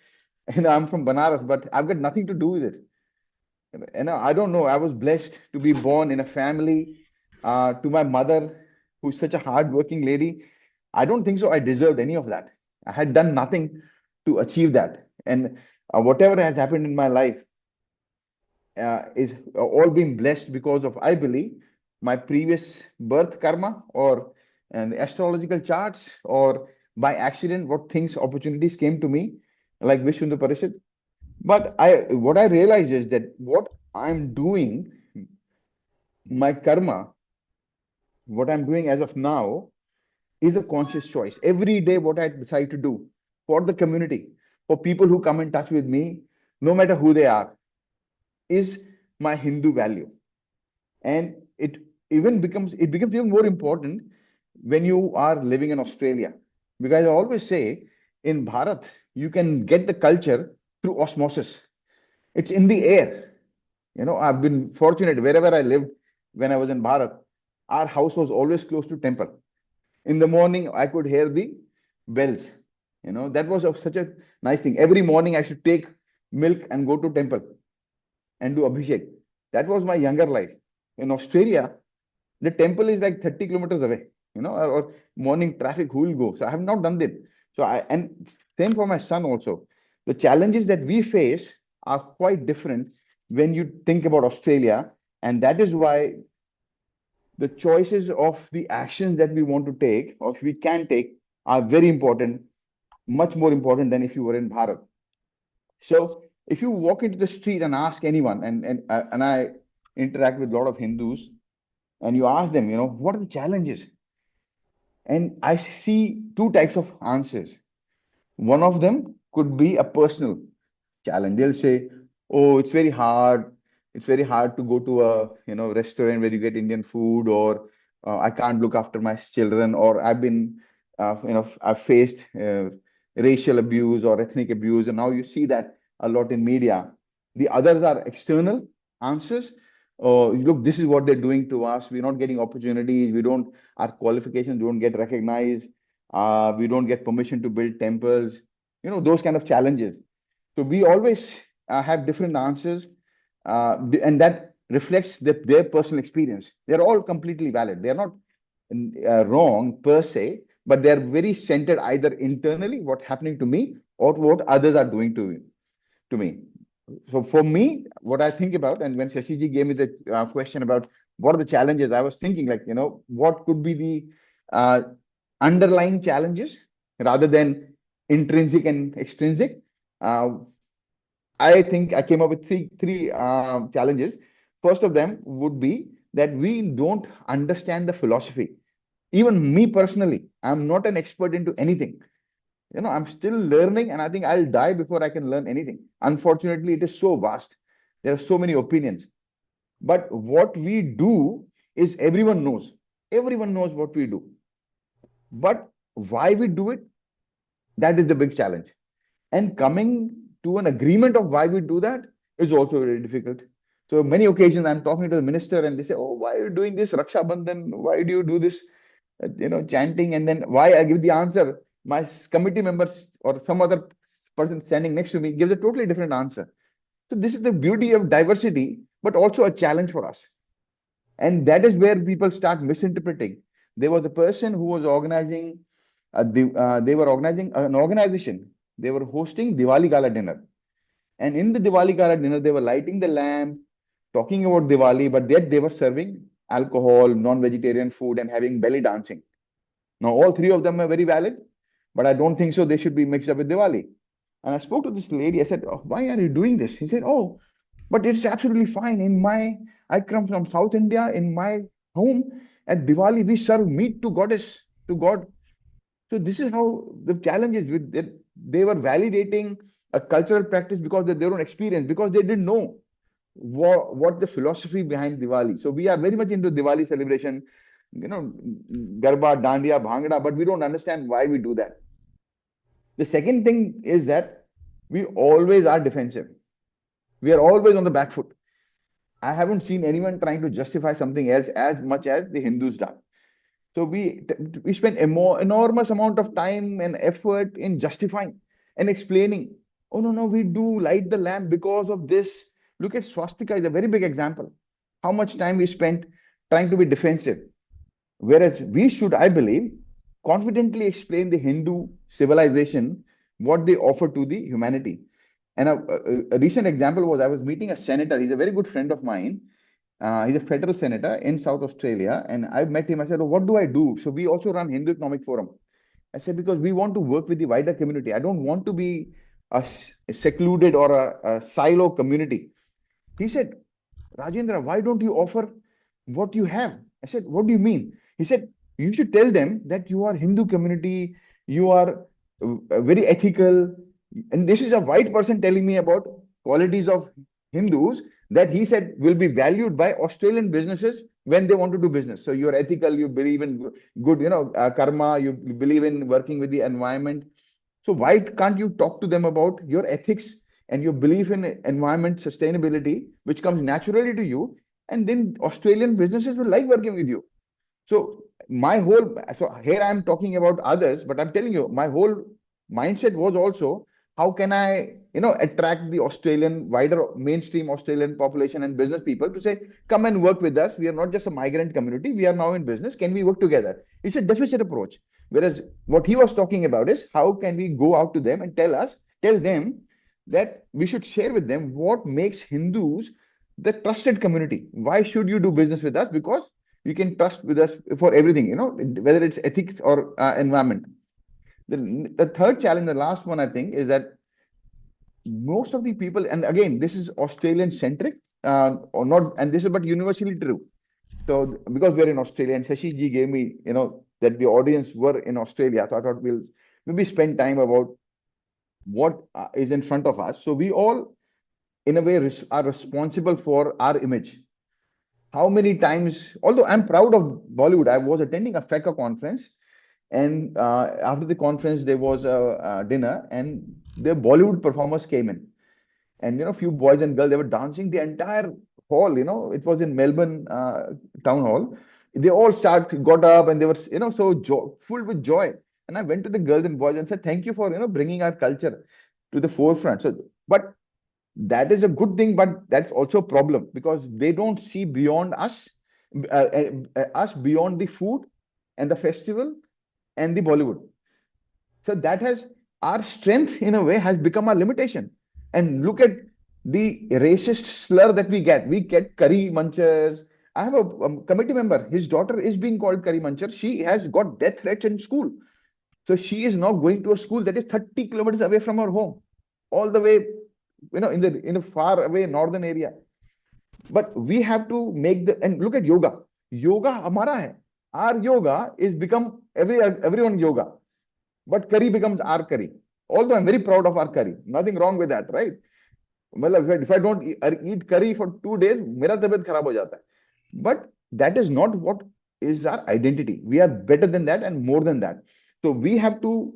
I'm from Banaras, but I've got nothing to do with it. I don't know. I was blessed to be born in a family, to my mother, who's such a hardworking lady. I don't think so. I deserved any of that. I had done nothing to achieve that. And whatever has happened in my life is all been blessed because of, I believe, my previous birth karma, or and astrological charts, or by accident, what things, opportunities came to me, like Vishnu Parishad. But what I realized is that what I'm doing, my karma, what I'm doing as of now, is a conscious choice. Every day, what I decide to do for the community, for people who come in touch with me, no matter who they are, is my Hindu value. And it becomes even more important when you are living in Australia. Because I always say, in Bharat, you can get the culture through osmosis. It's in the air. I've been fortunate wherever I lived when I was in Bharat. Our house was always close to temple. In the morning, I could hear the bells. That was such a nice thing. Every morning, I should take milk and go to temple and do abhishek. That was my younger life. In Australia, the temple is like 30 kilometers away, or morning traffic, who will go? So I have not done that. And same for my son also. The challenges that we face are quite different when you think about Australia. And that is why the choices of the actions that we want to take, or we can take, are very important, much more important than if you were in Bharat. So if you walk into the street and ask anyone, and I interact with a lot of Hindus, and you ask them, what are the challenges? And I see two types of answers. One of them could be a personal challenge. They'll say, "Oh, it's very hard. It's very hard to go to a restaurant where you get Indian food, or I can't look after my children, or I've faced racial abuse or ethnic abuse." And now you see that a lot in media. The others are external answers. Oh, look, this is what they're doing to us. We're not getting opportunities. Our qualifications don't get recognized. We don't get permission to build temples. Those kind of challenges. So we always have different answers, and that reflects their personal experience. They're all completely valid. They're not wrong per se, but they're very centered either internally, what's happening to me, or what others are doing to me. So for me, what I think about, and when Shashiji gave me the question about what are the challenges, I was thinking like, what could be the underlying challenges rather than intrinsic and extrinsic. I think I came up with three challenges. First of them would be that we don't understand the philosophy. Even me personally, I'm not an expert into anything. I'm still learning, and I think I'll die before I can learn anything. Unfortunately, it is so vast. There are so many opinions. But what we do is everyone knows. Everyone knows what we do. But why we do it, that is the big challenge. And coming to an agreement of why we do that is also very difficult. So many occasions I'm talking to the minister and they say, "Oh, why are you doing this Raksha Bandhan? Why do you do this, chanting?" And then why I give the answer, my committee members or some other person standing next to me gives a totally different answer. So this is the beauty of diversity, but also a challenge for us. And that is where people start misinterpreting. There was a person who was organizing, they were organizing an organization. They were hosting Diwali Gala dinner. And in the Diwali Gala dinner, they were lighting the lamp, talking about Diwali, but yet they were serving alcohol, non-vegetarian food, and having belly dancing. Now, all three of them are very valid. but I don't think so they should be mixed up with Diwali. And I spoke to this lady. I said, "Oh, why are you doing this?" He said, "Oh, but it's absolutely fine. I come from South India. In my home at Diwali, we serve meat to goddess, to God." So this is how the challenge is with that. They were validating a cultural practice because of their own experience, because they didn't know what the philosophy behind Diwali. So we are very much into Diwali celebration, Garba, Dandiya, Bhangra, but we don't understand why we do that. The second thing is that we always are defensive. We are always on the back foot. I haven't seen anyone trying to justify something else as much as the Hindus do. So we spend enormous amount of time and effort in justifying and explaining. Oh no, we do light the lamp because of this. Look at swastika is a very big example. How much time we spent trying to be defensive. Whereas we should, I believe, confidently explain the Hindu civilization, what they offer to the humanity. And a recent example was I was meeting a senator. He's a very good friend of mine. He's a federal senator in South Australia. And I met him. I said, "Oh, what do I do?" So we also run Hindu Economic Forum. I said, because we want to work with the wider community. I don't want to be a secluded or a silo community. He said, "Rajendra, why don't you offer what you have?" I said, "What do you mean?" He said, "You should tell them that you are Hindu community, you are very ethical." And this is a white person telling me about qualities of Hindus that he said will be valued by Australian businesses when they want to do business. So you're ethical, you believe in good, karma, you believe in working with the environment. So why can't you talk to them about your ethics and your belief in environment sustainability, which comes naturally to you? And then Australian businesses will like working with you. So here I'm talking about others, but I'm telling you, my whole mindset was also, how can I, attract the wider mainstream Australian population and business people to say, come and work with us. We are not just a migrant community. We are now in business. Can we work together? It's a deficit approach. Whereas what he was talking about is, how can we go out to them and tell them that we should share with them what makes Hindus the trusted community. Why should you do business with us? Because you can trust with us for everything, whether it's ethics or environment. The third challenge, the last one, I think, is that most of the people, and again, this is Australian centric, or not, and this is but universally true. So because we're in Australia, and Shashi ji gave me, that the audience were in Australia, so I thought we'll maybe spend time about what is in front of us. So we all, in a way, are responsible for our image. How many times, although I'm proud of Bollywood, I was attending a FECA conference, and after the conference, there was a dinner, and the Bollywood performers came in. And, a few boys and girls, they were dancing the entire hall, it was in Melbourne town hall. They all got up, and they were, so full with joy. And I went to the girls and boys and said, "Thank you for, bringing our culture to the forefront." So, but that is a good thing, but that's also a problem, because they don't see beyond us beyond the food and the festival and the Bollywood. So that has our strength, in a way, has become our limitation. And look at the racist slur that we get. We get curry munchers. I have a committee member. His daughter is being called curry muncher. She has got death threats in school. So she is now going to a school that is 30 kilometers away from her home, all the way, in a far away northern area. But we have to and look at yoga. Yoga hamara hai. Our yoga is become everyone yoga, but curry becomes our curry. Although I'm very proud of our curry, nothing wrong with that, right? If I don't eat curry for 2 days, mera tabiyat kharab ho jata hai. But that is not what is our identity. We are better than that and more than that. So we have to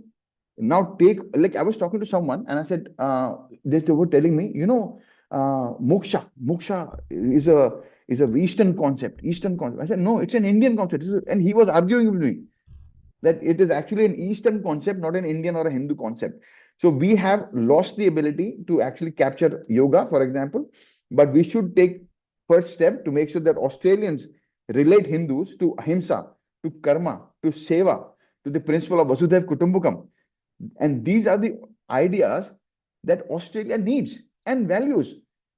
now like I was talking to someone and I said, they were telling me, moksha is a Eastern concept. I said, no, it's an Indian concept. And he was arguing with me that it is actually an Eastern concept, not an Indian or a Hindu concept. So we have lost the ability to actually capture yoga, for example, but we should take first step to make sure that Australians relate Hindus to ahimsa, to karma, to seva, to the principle of Vasudhaiv Kutumbakam. And these are the ideas that Australia needs and values,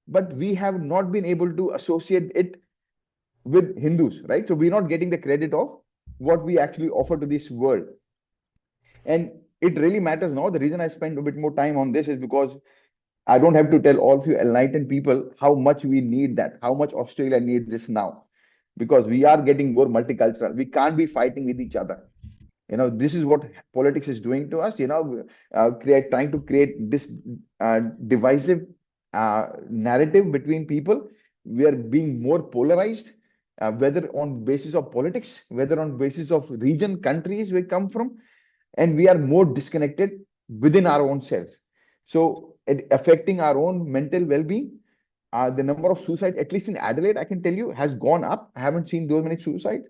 but we have not been able to associate it with Hindus, right? So we're not getting the credit of what we actually offer to this world. And it really matters now. The reason I spend a bit more time on this is because I don't have to tell all of you enlightened people how much we need that, how much Australia needs this now, because we are getting more multicultural. We can't be fighting with each other. This is what politics is doing to us. Trying to create this divisive narrative between people. We are being more polarized, whether on basis of politics, whether on basis of region, countries we come from, and we are more disconnected within our own selves. So affecting our own mental well-being. The number of suicides, at least in Adelaide, I can tell you, has gone up. I haven't seen those many suicides.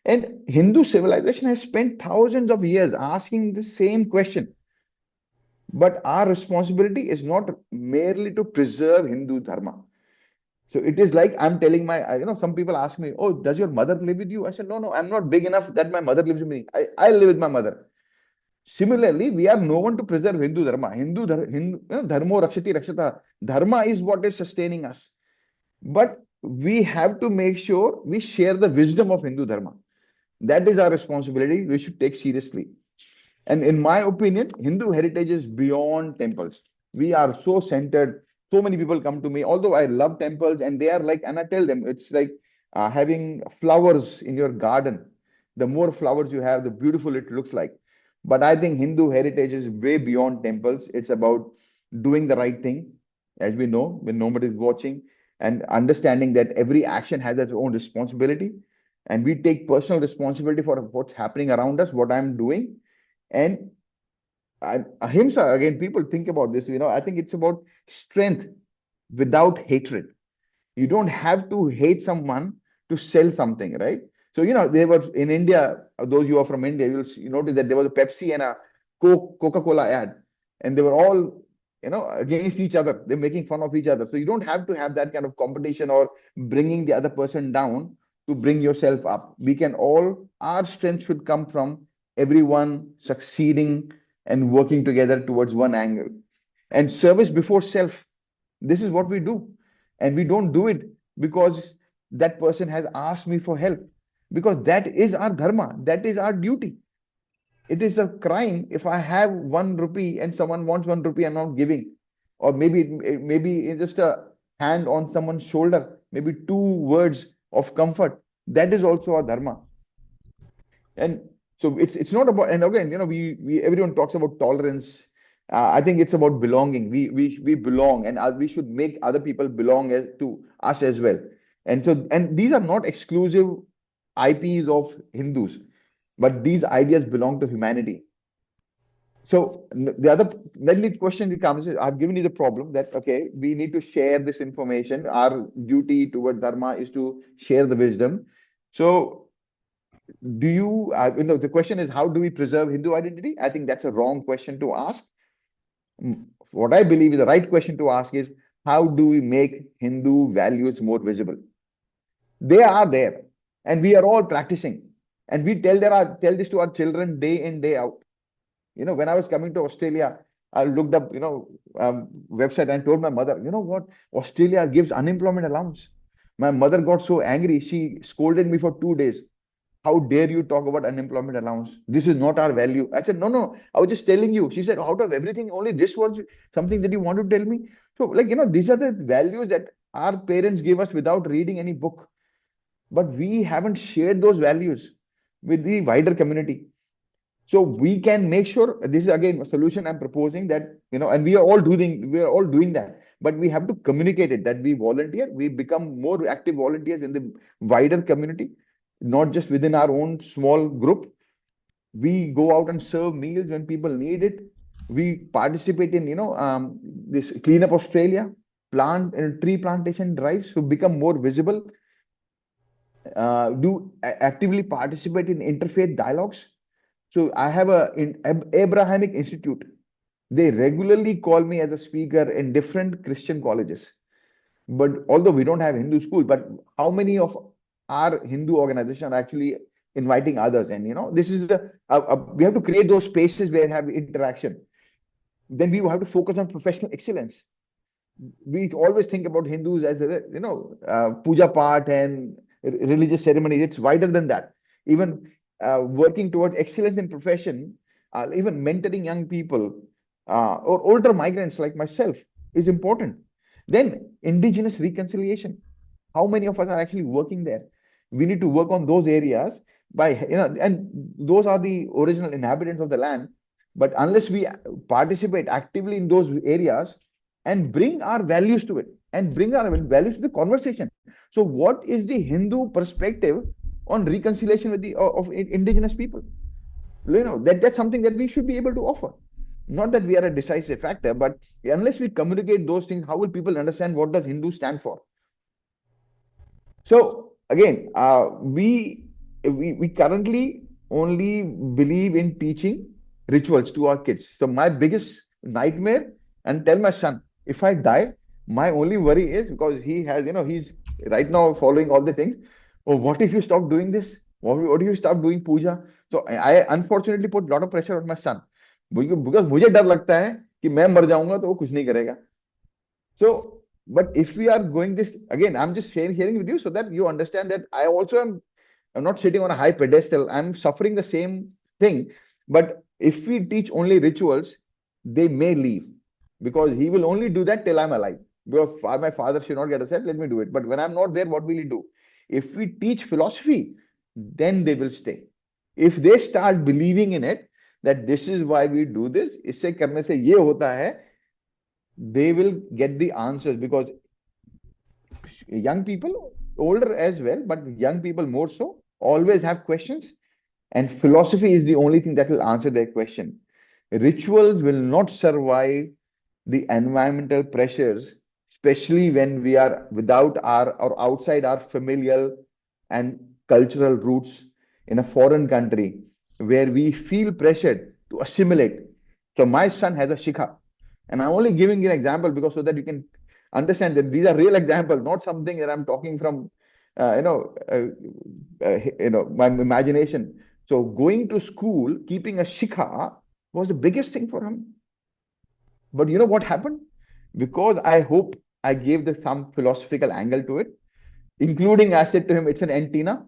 And Hindu civilization has spent thousands of years asking the same question. But our responsibility is not merely to preserve Hindu Dharma. So it is like I'm telling some people ask me, oh, does your mother live with you? I said, no, I'm not big enough that my mother lives with me. I live with my mother. Similarly, we are no one to preserve Hindu Dharma. Dharmo rakshati rakshata. Dharma is what is sustaining us. But we have to make sure we share the wisdom of Hindu Dharma. That is our responsibility. We should take seriously. And in my opinion, Hindu heritage is beyond temples. We are so centered. So many people come to me, although I love temples, and they are like, and I tell them, it's like having flowers in your garden. The more flowers you have, the beautiful it looks like. But I think Hindu heritage is way beyond temples. It's about doing the right thing, as we know, when nobody is watching, and understanding that every action has its own responsibility. And we take personal responsibility for what's happening around us, what I'm doing. And ahimsa, again, people think about this, I think it's about strength without hatred. You don't have to hate someone to sell something, right? So, they were in India, those you are from India, you notice that there was a Pepsi and a Coca-Cola ad, and they were all, against each other. They're making fun of each other. So you don't have to have that kind of competition or bringing the other person down to bring yourself up. Our strength should come from everyone succeeding and working together towards one angle. And service before self. This is what we do. And we don't do it because that person has asked me for help. Because that is our dharma. That is our duty. It is a crime if I have 1 rupee and someone wants 1 rupee and I'm not giving. Or maybe it's just a hand on someone's shoulder, maybe 2 words of comfort. That is also our dharma. And so it's not about, and again, we everyone talks about tolerance. I think it's about belonging. We belong, and we should make other people belong to us as well. And these are not exclusive IPs of Hindus, but these ideas belong to humanity. So the question that comes is, I've given you the problem that, okay, we need to share this information. Our duty toward Dharma is to share the wisdom. So the question is, how do we preserve Hindu identity? I think that's a wrong question to ask. What I believe is the right question to ask is, how do we make Hindu values more visible? They are there, and we are all practicing. And we tell this to our children day in, day out. When I was coming to Australia, I looked up, website and told my mother, you know what? Australia gives unemployment allowance. My mother got so angry. She scolded me for 2 days. How dare you talk about unemployment allowance? This is not our value. I said, no, I was just telling you. She said, out of everything, only this was something that you want to tell me. So these are the values that our parents gave us without reading any book. But we haven't shared those values with the wider community. So we can make sure, this is again a solution I'm proposing, that, and we are all doing that, but we have to communicate it, that we volunteer, we become more active volunteers in the wider community, not just within our own small group. We go out and serve meals when people need it. We participate in, this Clean Up Australia, tree plantation drives to become more visible. Actively participate in interfaith dialogues. So I have an Abrahamic Institute. They regularly call me as a speaker in different Christian colleges. But although we don't have Hindu school, but how many of our Hindu organizations are actually inviting others? And this is we have to create those spaces where we have interaction. Then we have to focus on professional excellence. We always think about Hindus as puja part and religious ceremonies. It's wider than that. Even working towards excellence in profession, even mentoring young people or older migrants like myself is important. Then indigenous reconciliation. How many of us are actually working there? We need to work on those areas by, and those are the original inhabitants of the land. But unless we participate actively in those areas and bring our values to it and bring our values to the conversation. So what is the Hindu perspective on reconciliation with the of indigenous people? That's something that we should be able to offer. Not that we are a decisive factor, but unless we communicate those things, how will people understand what does Hindu stand for? So again, we currently only believe in teaching rituals to our kids. So my biggest nightmare, and tell my son, if I die, my only worry is because he has, he's right now following all the things. Oh, what if you stop doing this? What if you stop doing puja? So I unfortunately put a lot of pressure on my son because मुझे डर लगता है कि मैं मर जाऊंगा तो वो कुछ नहीं करेगा. So, but if we are going this again, I'm just sharing with you so that you understand that I also I'm not sitting on a high pedestal. I'm suffering the same thing. But if we teach only rituals, they may leave because he will only do that till I'm alive. Because my father should not get upset, let me do it. But when I'm not there, what will he do? If we teach philosophy, then they will stay. If they start believing in it, that this is why we do this, इससे करने से ये होता है, they will get the answers because young people, older as well, but young people more so, always have questions, and philosophy is the only thing that will answer their question. Rituals will not survive the environmental pressures, especially when we are without our or outside our familial and cultural roots in a foreign country where we feel pressured to assimilate. So my son has a shikha, and I'm only giving you an example because so that you can understand that these are real examples, not something that I'm talking from, my imagination. So going to school, keeping a shikha was the biggest thing for him. But you know what happened? Because I hope I gave some philosophical angle to it, including I said to him, it's an antenna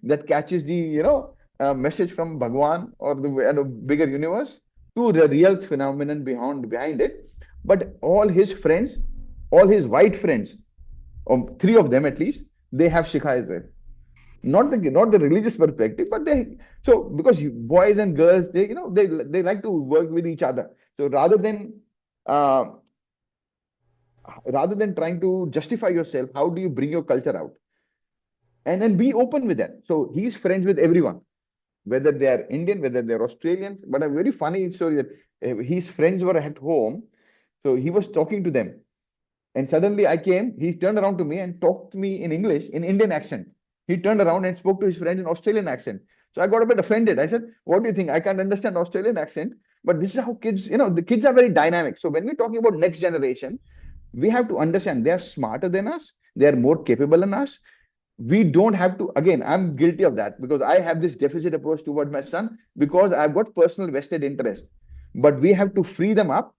that catches the message from Bhagwan or the bigger universe to the real phenomenon behind it. But all his friends, all his white friends, or 3 of them at least, they have shikha as well. Not the religious perspective, but because boys and girls, they like to work with each other. So rather than trying to justify yourself, how do you bring your culture out? And then be open with that. So he's friends with everyone, whether they are Indian, whether they're Australians. But a very funny story that his friends were at home. So he was talking to them. And suddenly I came, he turned around to me and talked to me in English, in Indian accent. He turned around and spoke to his friend in Australian accent. So I got a bit offended. I said, what do you think? I can't understand Australian accent. But this is how kids, the kids are very dynamic. So when we're talking about next generation, we have to understand they are smarter than us. They are more capable than us. We don't have to, again, I'm guilty of that because I have this deficit approach toward my son because I've got personal vested interest. But we have to free them up,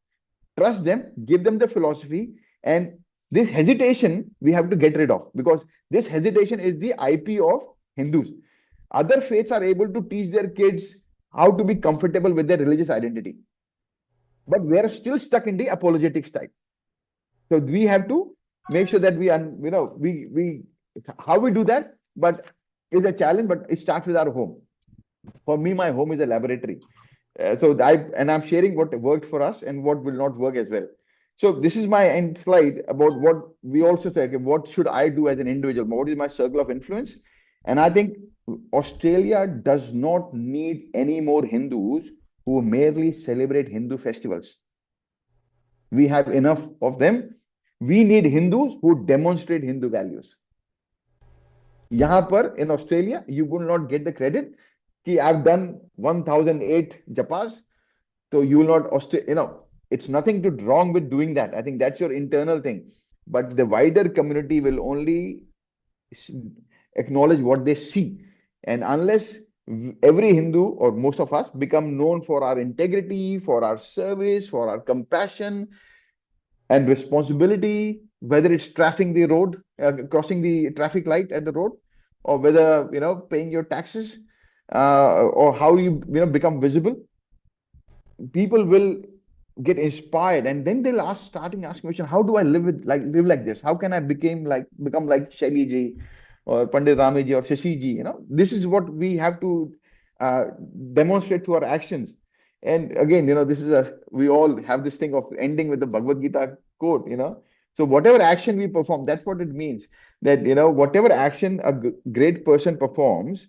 trust them, give them the philosophy, and this hesitation we have to get rid of because this hesitation is the IP of Hindus. Other faiths are able to teach their kids how to be comfortable with their religious identity. But we are still stuck in the apologetic style. So we have to make sure that we how we do that, but it's a challenge, but it starts with our home. For me, my home is a laboratory. I'm sharing what worked for us and what will not work as well. So this is my end slide about what we also say, okay, what should I do as an individual? What is my circle of influence? And I think Australia does not need any more Hindus who merely celebrate Hindu festivals. We have enough of them. We need Hindus who demonstrate Hindu values. यहाँ पर in Australia, you will not get the credit कि I've done 1008 japas. So you will not, it's nothing wrong with doing that. I think that's your internal thing. But the wider community will only acknowledge what they see. And unless every Hindu or most of us become known for our integrity, for our service, for our compassion and responsibility, whether it's crossing the traffic light at the road, or whether, paying your taxes, or how you, become visible. people will get inspired, and then they'll starting asking question, how do I live like this? How can I become like Shaili ji or Pandit Rami ji or Shashi ji? This is what we have to uh, demonstrate through our actions. And again, this is we all have this thing of ending with the Bhagavad Gita quote. So whatever action we perform, that's what it means. That, whatever action a great person performs,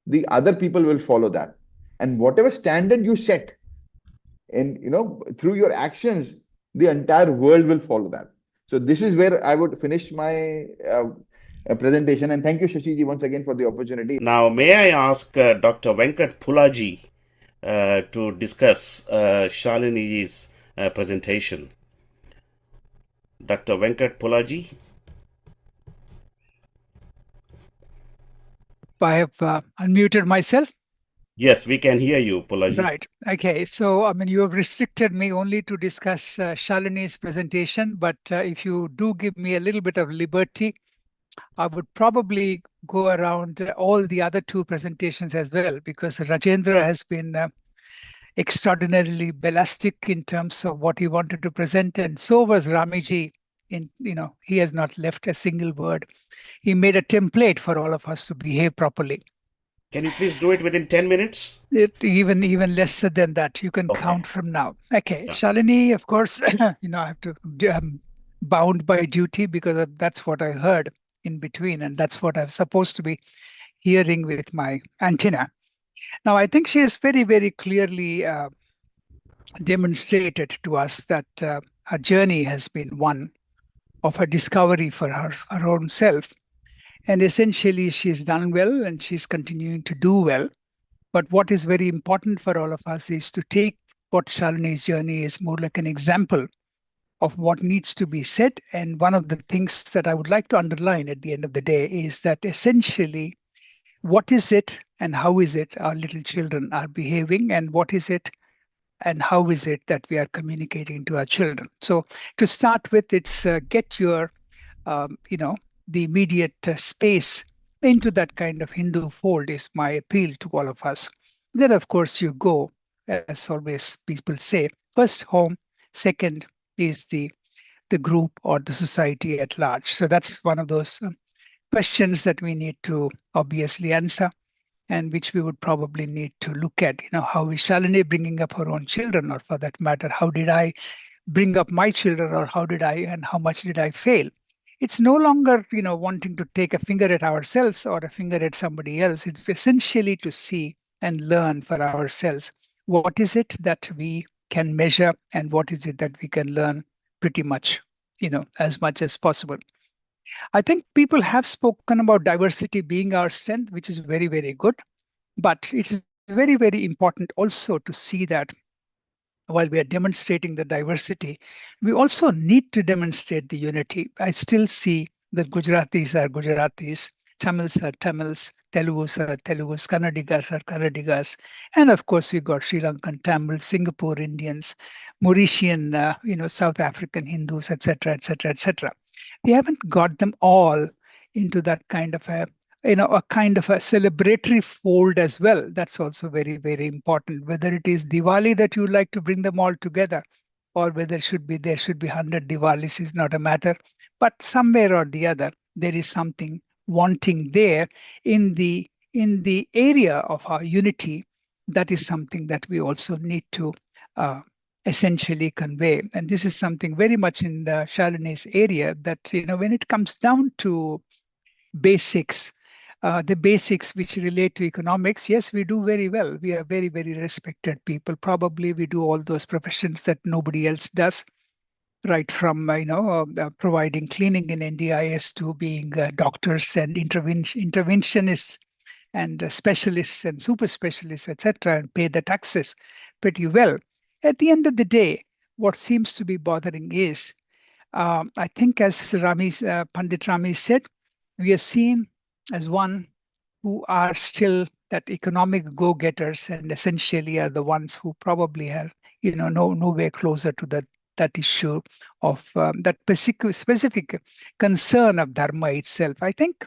the other people will follow that. And whatever standard you set, and through your actions, the entire world will follow that. So this is where I would finish my presentation. And thank you, Shashi ji, once again for the opportunity. Now, may I ask Dr. Venkat Pulaji to discuss Shalini's presentation? Dr. Venkat Pulaji. I have unmuted myself. Yes, we can hear you, Pulaji. Right. Okay. So, I mean, you have restricted me only to discuss Shalini's presentation, but if you do give me a little bit of liberty, I would probably go around all the other two presentations as well, because Rajendra has been extraordinarily ballistic in terms of what he wanted to present, and so was Ramiji. He has not left a single word. He made a template for all of us to behave properly. Can you please do it within 10 minutes? Even lesser than that. You can count from now. Okay. Yeah. Shalini, of course, I have to, I'm bound by duty because that's what I heard in between, and that's what I'm supposed to be hearing with my antenna. Now, I think she has very, very clearly demonstrated to us that her journey has been one of a discovery for her own self. And essentially, she's done well and she's continuing to do well. But what is very important for all of us is to take what Shalini's journey is more like an example of what needs to be said. And one of the things that I would like to underline at the end of the day is that essentially, what is it and how is it our little children are behaving, and what is it and how is it that we are communicating to our children? So to start with, it's get your, the immediate space into that kind of Hindu fold is my appeal to all of us. Then, of course, you go, as always people say, first home, second is the group or the society at large. So that's one of those questions that we need to obviously answer, and which we would probably need to look at. How is Shalini bringing up her own children, or for that matter, how did I bring up my children, or how did I and how much did I fail? It's no longer, wanting to take a finger at ourselves or a finger at somebody else. It's essentially to see and learn for ourselves. What is it that we can measure, and what is it that we can learn pretty much, as much as possible. I think people have spoken about diversity being our strength, which is very, very good. But it is very, very important also to see that while we are demonstrating the diversity, we also need to demonstrate the unity. I still see that Gujaratis are Gujaratis, Tamils are Tamils, Telugus are Telugus, Kannadigas are Kannadigas, and of course we got Sri Lankan Tamils, Singapore Indians, Mauritian, South African Hindus, etc., etc., etc. We haven't got them all into that kind of a celebratory fold as well. That's also very, very important. Whether it is Diwali that you like to bring them all together, or whether there should be 100 Diwalis is not a matter. But somewhere or the other, there is something wanting there in the area of our unity. That is something that we also need to essentially convey. And this is something very much in the Shalini's area, that when it comes down to basics, the basics which relate to economics, yes, we do very well. We are very, very respected people. Probably we do all those professions that nobody else does, right from providing cleaning in NDIS to being doctors and interventionists and specialists and super specialists, etc., and pay the taxes pretty well. At the end of the day, what seems to be bothering is, I think as Pandit Rami said, we are seen as one who are still that economic go-getters, and essentially are the ones who probably are, nowhere closer to that issue of that specific concern of Dharma itself. I think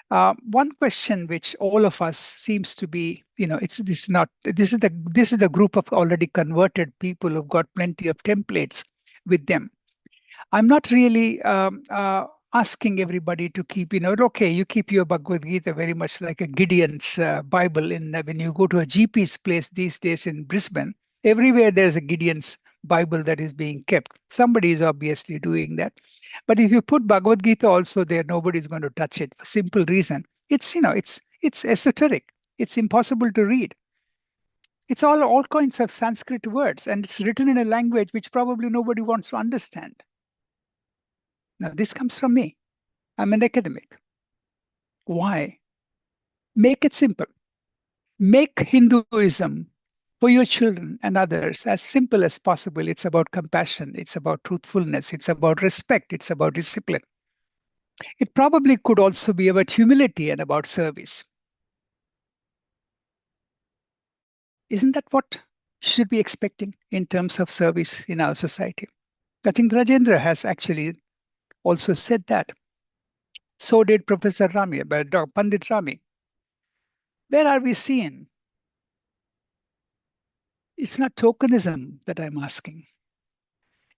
one question which all of us seems to be, this is the group of already converted people who've got plenty of templates with them. I'm not really asking everybody to keep, okay, you keep your Bhagavad Gita very much like a Gideon's Bible. When you go to a GP's place these days in Brisbane, everywhere there's a Gideon's Bible that is being kept. Somebody is obviously doing that. But if you put Bhagavad Gita also there, nobody's going to touch it for simple reason. It's esoteric. It's impossible to read. It's all kinds of Sanskrit words, and it's written in a language which probably nobody wants to understand. Now, this comes from me. I'm an academic. Why? Make it simple. Make Hinduism for your children and others as simple as possible. It's about compassion. It's about truthfulness. It's about respect. It's about discipline. It probably could also be about humility and about service. Isn't that what should be expecting in terms of service in our society? I think Rajendra has actually also said that. So did Professor Rami, Pandit Rami. Where are we seeing? It's not tokenism that I'm asking.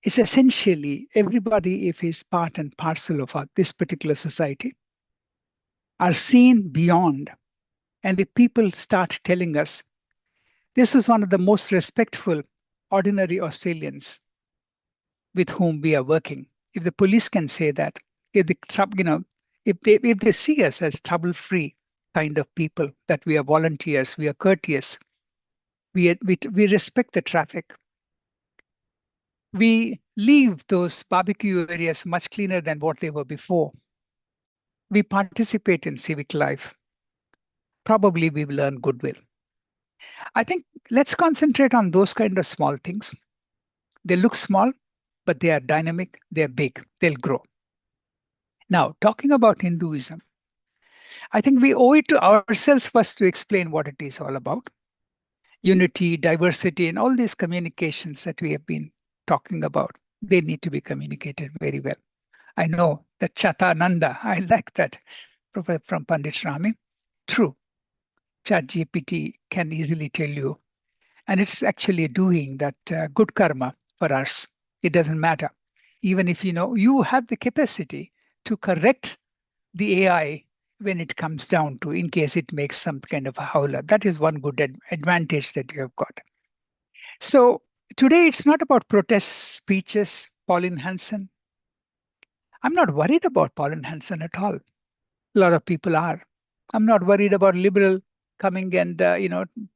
It's essentially everybody, if he's part and parcel of this particular society, are seen beyond. And if people start telling us, this is one of the most respectful, ordinary Australians with whom we are working. If the police can say that, if they see us as trouble-free kind of people, that we are volunteers, we are courteous, we respect the traffic, we leave those barbecue areas much cleaner than what they were before, we participate in civic life, probably we will earn goodwill. I think let's concentrate on those kind of small things. They look small, but they are dynamic, they're big, they'll grow. Now, talking about Hinduism, I think we owe it to ourselves first to explain what it is all about. Unity, diversity, and all these communications that we have been talking about, they need to be communicated very well. I know that Chatananda, I like that from Pandit Rami. True, ChatGPT can easily tell you, and it's actually doing that good karma for us. It doesn't matter. Even if you have the capacity to correct the AI when it comes down to, in case it makes some kind of a howler. That is one good advantage that you have got. So today it's not about protest speeches, Pauline Hanson. I'm not worried about Pauline Hanson at all. A lot of people are. I'm not worried about liberal coming and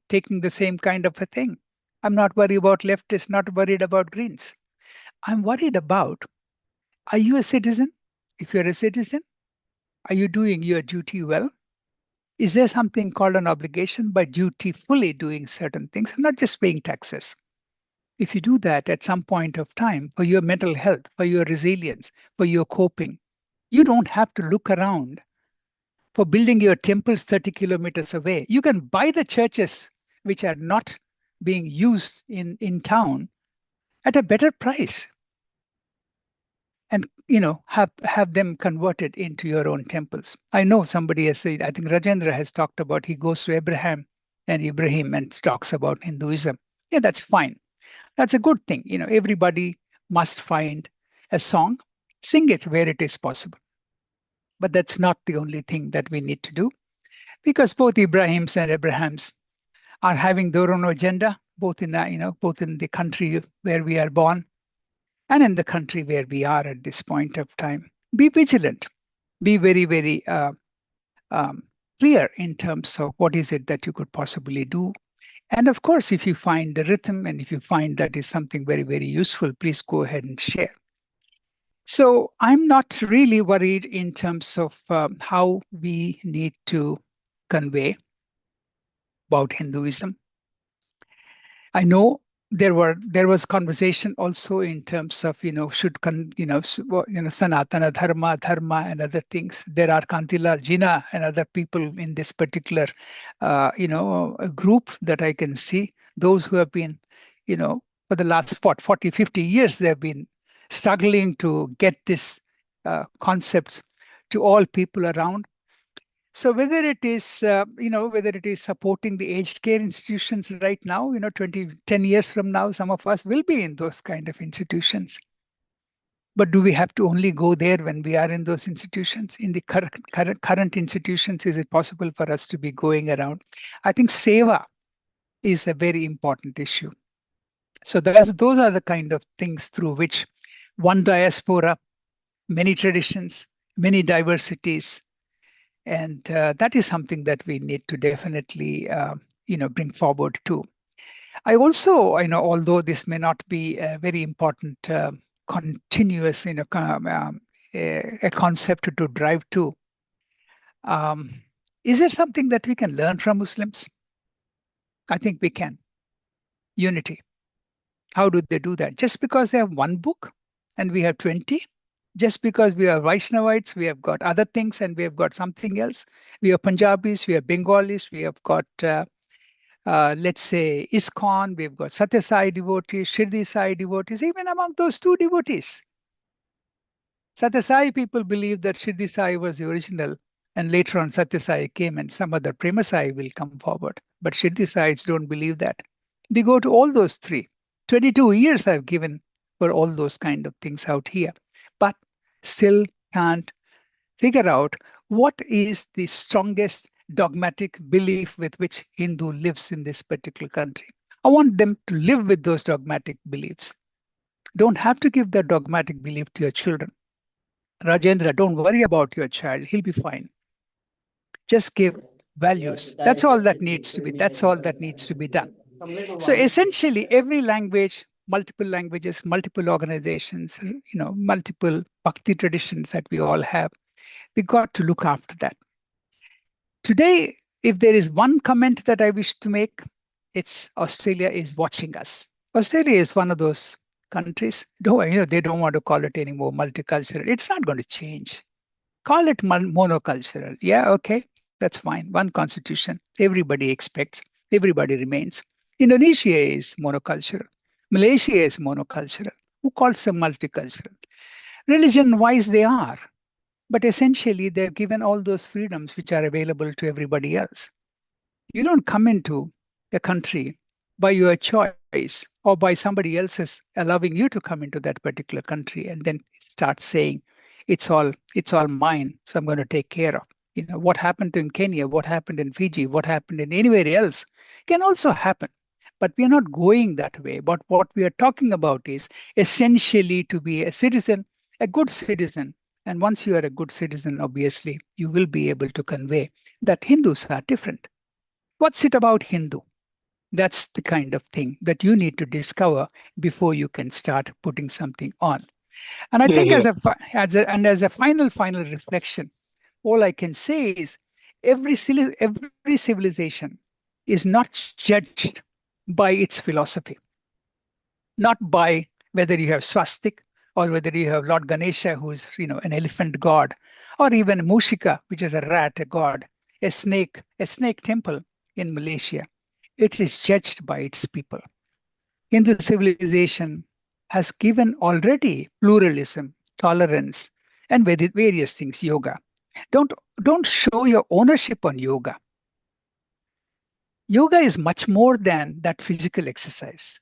taking the same kind of a thing. I'm not worried about leftists, not worried about Greens. I'm worried about, are you a citizen? If you're a citizen, are you doing your duty well? Is there something called an obligation by dutifully doing certain things, not just paying taxes? If you do that at some point of time for your mental health, for your resilience, for your coping, you don't have to look around for building your temples 30 kilometers away. You can buy the churches which are not being used in town at a better price, and have them converted into your own temples. I know somebody has said, I think Rajendra has talked about, he goes to Abraham and Ibrahim and talks about Hinduism. Yeah, that's fine. That's a good thing. Everybody must find a song, sing it where it is possible. But that's not the only thing that we need to do, because both Ibrahims and Abrahams are having their own agenda, both in the country where we are born and in the country where we are at this point of time. Be vigilant. Be very, very clear in terms of what is it that you could possibly do. And of course, if you find the rhythm and if you find that is something very, very useful, please go ahead and share. So I'm not really worried in terms of how we need to convey about Hinduism. I know there was conversation also in terms of Sanatana Dharma and other things. There are Kantila Jina and other people in this particular group that I can see. Those who have been for the last 40, 50 years, they've been struggling to get this concepts to all people around. So whether it is, whether it is supporting the aged care institutions right now, 10 years from now, some of us will be in those kind of institutions. But do we have to only go there when we are in those institutions? In the current institutions, is it possible for us to be going around? I think Seva is a very important issue. So those are the kind of things through which one diaspora, many traditions, many diversities, and that is something that we need to definitely, bring forward too. I also, although this may not be a very important continuous, a concept to drive to, is there something that we can learn from Muslims? I think we can. Unity. How do they do that? Just because they have one book and we have 20? Just because we are Vaishnavites, we have got other things and we have got something else. We are Punjabis, we are Bengalis, we have got, let's say, ISKCON, we've got Satya Sai devotees, Shirdi Sai devotees, even among those two devotees. Satya Sai people believe that Shirdi Sai was the original, and later on Satya Sai came and some other Prema Sai will come forward. But Shirdi Sai's don't believe that. We go to all those three. 22 years I've given for all those kind of things out here, but still can't figure out what is the strongest dogmatic belief with which Hindu lives in this particular country. I want them to live with those dogmatic beliefs. Don't have to give that dogmatic belief to your children. Rajendra, don't worry about your child. He'll be fine. Just give values. That's all that needs to be. That's all that needs to be done. So essentially, every language, multiple languages, multiple organizations, multiple bhakti traditions that we all have, we got to look after that. Today, if there is one comment that I wish to make, it's Australia is watching us. Australia is one of those countries. They don't want to call it anymore multicultural. It's not going to change. Call it monocultural. Yeah, okay, that's fine. One constitution. Everybody expects. Everybody remains. Indonesia is monocultural. Malaysia is monocultural. Who calls them multicultural? Religion-wise, they are. But essentially, they're given all those freedoms which are available to everybody else. You don't come into a country by your choice or by somebody else's allowing you to come into that particular country and then start saying, it's all mine, so I'm going to take care of. What happened in Kenya, what happened in Fiji, what happened in anywhere else can also happen. But we are not going that way. But what we are talking about is essentially to be a citizen, a good citizen. And once you are a good citizen, obviously, you will be able to convey that Hindus are different. What's it about Hindu? That's the kind of thing that you need to discover before you can start putting something on. And I think as a final reflection, all I can say is every civilization is not judged by its philosophy, not by whether you have swastik or whether you have Lord Ganesha, who is an elephant god, or even Mushika, which is a rat, a god, a snake temple in Malaysia. It is judged by its people. Hindu civilization has given already pluralism, tolerance, and various things, yoga. Don't show your ownership on yoga. Yoga is much more than that physical exercise.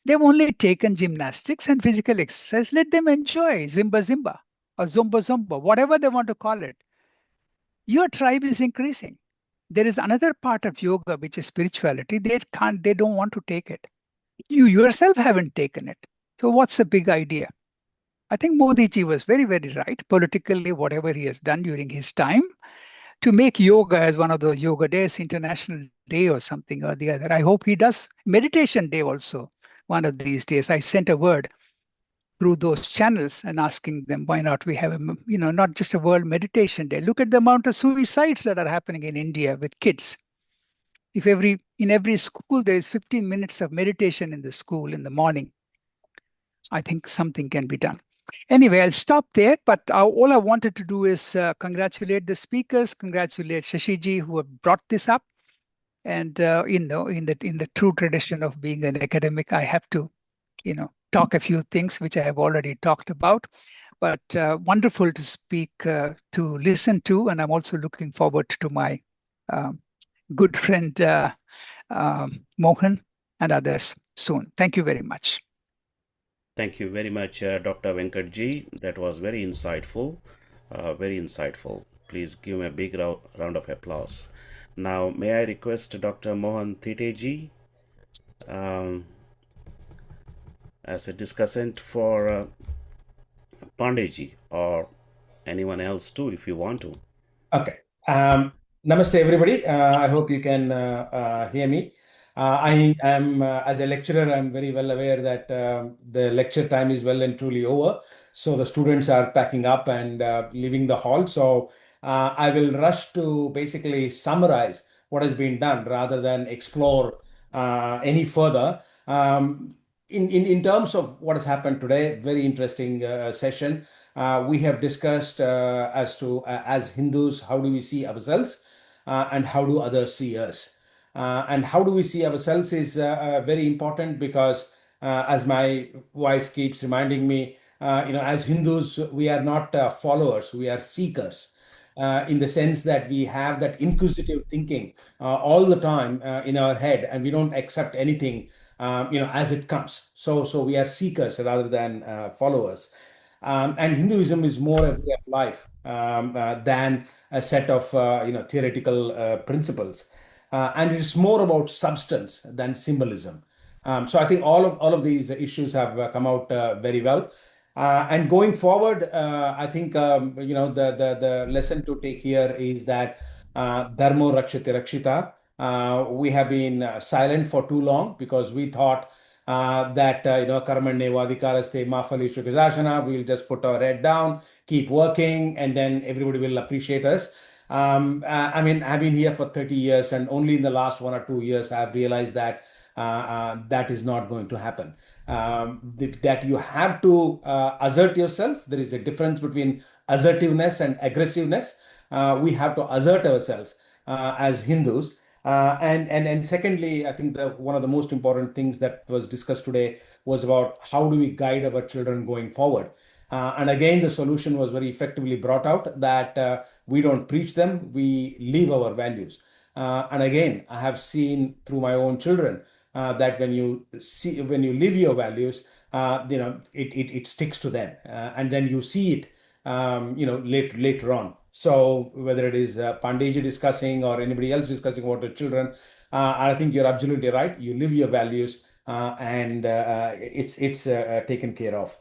They've only taken gymnastics and physical exercise. Let them enjoy Zimba or Zumba, whatever they want to call it. Your tribe is increasing. There is another part of yoga, which is spirituality. They don't want to take it. You yourself haven't taken it. So what's the big idea? I think Modi ji was very, very right politically, whatever he has done during his time, to make yoga as one of those yoga days, international day or something or the other. I hope he does meditation day also one of these days. I sent a word through those channels and asking them, why not we have not just a world meditation day. Look at the amount of suicides that are happening in India with kids. If in every school there is 15 minutes of meditation in the school in the morning, I think something can be done. Anyway, I'll stop there, but all I wanted to do is congratulate the speakers, congratulate Shashiji who have brought this up. And in the true tradition of being an academic, I have to talk a few things which I have already talked about. but wonderful to speak, to listen to, and I'm also looking forward to my good friend Mohan and others soon. Thank you very much. Thank you very much, Dr. Venkatji. That was very insightful. Very insightful. Please give me a big round of applause. Now, may I request Dr. Mohan Thiteji as a discussant for Pandeyji, or anyone else too, if you want to. Okay. Namaste, everybody. I hope you can hear me. I am, as a lecturer, I'm very well aware that the lecture time is well and truly over. So the students are packing up and leaving the hall. So I will rush to basically summarize what has been done rather than explore any further. In terms of what has happened today, very interesting session. We have discussed as Hindus, how do we see ourselves and how do others see us? And how do we see ourselves is very important because, as my wife keeps reminding me, as Hindus, we are not followers, we are seekers. In the sense that we have that inquisitive thinking all the time in our head, and we don't accept anything, as it comes. So we are seekers rather than followers. And Hinduism is more a way of life than a set of theoretical principles, and it is more about substance than symbolism. So I think all of these issues have come out very well. And going forward, I think the lesson to take here is that dharmo rakshati rakshita. We have been silent for too long because we thought that karmanye vadikaraste ma phalishu kajashana, we'll just put our head down, keep working, and then everybody will appreciate us. I mean, I've been here for 30 years, and only in the last 1 or 2 years I've realized that that is not going to happen. That you have to assert yourself. There is a difference between assertiveness and aggressiveness. We have to assert ourselves as Hindus. And secondly, I think one of the most important things that was discussed today was about how do we guide our children going forward. And again, the solution was very effectively brought out that we don't preach them, we live our values. And again, I have seen through my own children that when you live your values, it sticks to them, and then you see it, later on. So whether it is Pandeyji discussing or anybody else discussing about the children, I think you're absolutely right. You live your values, and it's taken care of.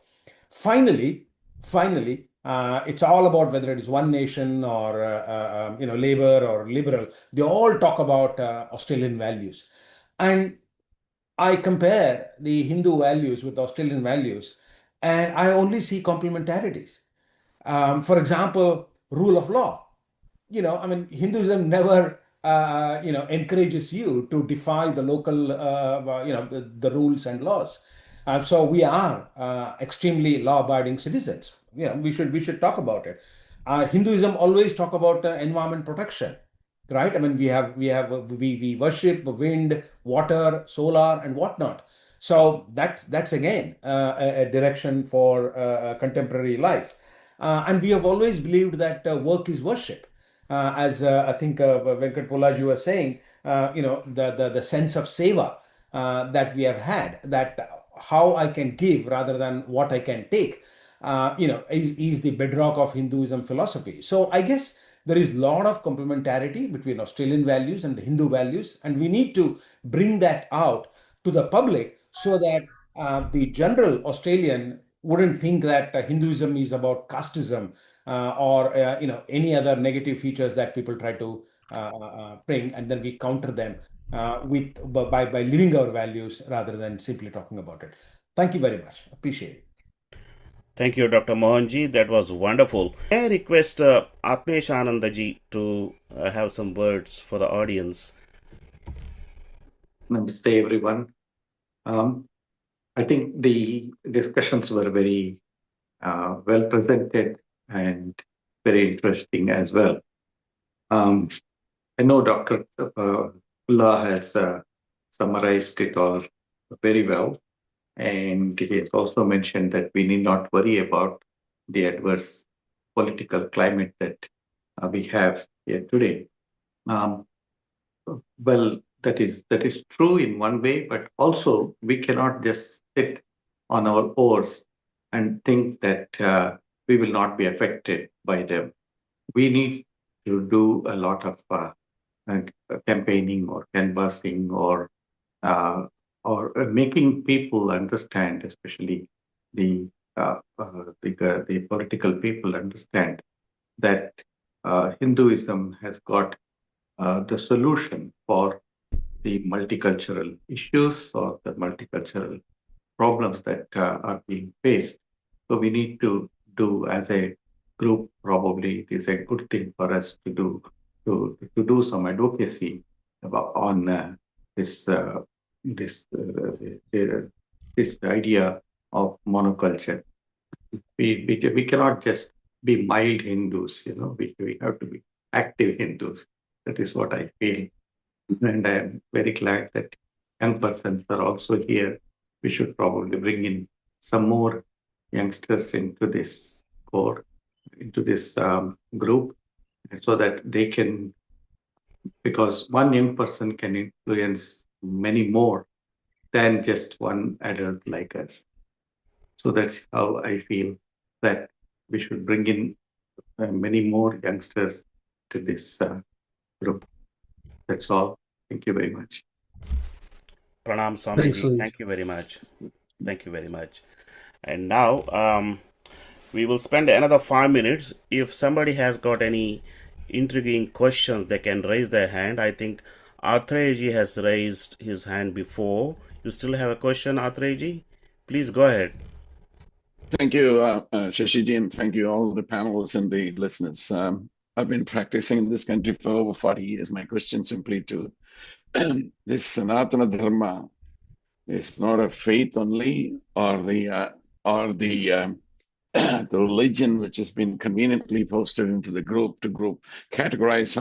Finally, it's all about whether it is One Nation or Labour or Liberal. They all talk about Australian values, and I compare the Hindu values with Australian values, and I only see complementarities. For example, rule of law. I mean, Hinduism never, encourages you to defy the local, the rules and laws. So we are extremely law-abiding citizens. We should talk about it. Hinduism always talk about environment protection, right? I mean, we worship wind, water, solar, and whatnot. So that's again a direction for contemporary life. And we have always believed that work is worship. As I think Venkat Polaji was saying, the sense of seva that we have had, that how I can give rather than what I can take, is the bedrock of Hinduism philosophy. So I guess there is a lot of complementarity between Australian values and the Hindu values, and we need to bring that out to the public so that the general Australian wouldn't think that Hinduism is about casteism or any other negative features that people try to bring, and then we counter them by living our values rather than simply talking about it. Thank you very much. Appreciate it. Thank you, Dr. Mohanji. That was wonderful. May I request Atmesh Anandaji to have some words for the audience? Namaste, everyone. I think the discussions were very well presented and very interesting as well. I know Dr. Ullah has summarized it all very well, and he has also mentioned that we need not worry about the adverse political climate that we have here today. Well, that is true in one way, but also we cannot just sit on our oars and think that we will not be affected by them. We need to do a lot of campaigning or canvassing uh, or making people understand, especially the the political people understand that Hinduism has got the solution for the multicultural issues or the multicultural problems that are being faced. So we need to do as a group, probably it is a good thing for us to do some advocacy about on this this this idea of monoculture. We cannot just be mild Hindus, we have to be active Hindus. That is what I feel. And I am very glad that young persons are also here. We should probably bring in some more youngsters into this core, into this group, so that they can, because one young person can influence many more than just one adult like us. So that's how I feel that we should bring in many more youngsters to this group. That's all. Thank you very much. Pranam Thanks, Swamiji. Swamiji. Thank you very much. Thank you very much. And now we will spend another 5 minutes. If somebody has got any intriguing questions, they can raise their hand. I think Athreji has raised his hand before. You still have a question, Athreji? Please go ahead. Thank you, Shashiji, and thank you all the panelists and the listeners. I've been practicing in this country for over 40 years. My question simply to this Sanatana Dharma is not a faith only, or the the religion which has been conveniently posted into the group to categorize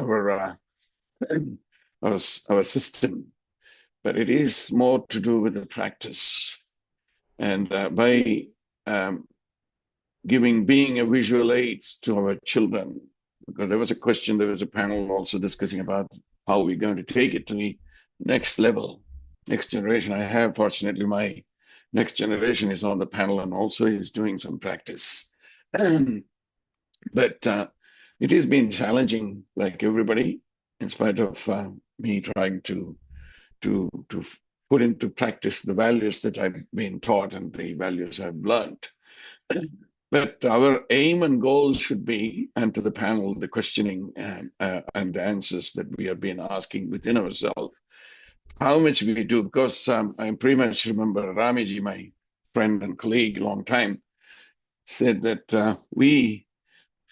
our system, but it is more to do with the practice. And by being a visual aids to our children, because there was a question, there was a panel also discussing about how we're going to take it to the next level, next generation. I have, fortunately, my next generation is on the panel and also is doing some practice. But it has been challenging, like everybody, in spite of me trying to put into practice the values that I've been taught and the values I've learned. But our aim and goal should be, and to the panel, the questioning and the answers that we have been asking within ourselves, how much we do, because I pretty much remember Ramiji, my friend and colleague, long time, said that we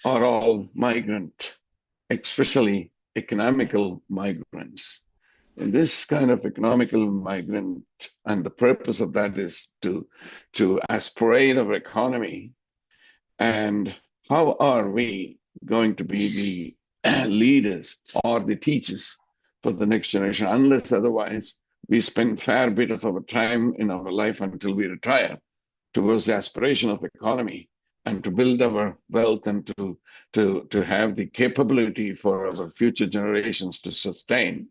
are all migrant, especially economical migrants. And this kind of economical migrant, and the purpose of that is to aspirate our economy. And how are we going to be the leaders or the teachers for the next generation, unless otherwise we spend a fair bit of our time in our life until we retire towards the aspiration of economy and to build our wealth and to have the capability for our future generations to sustain.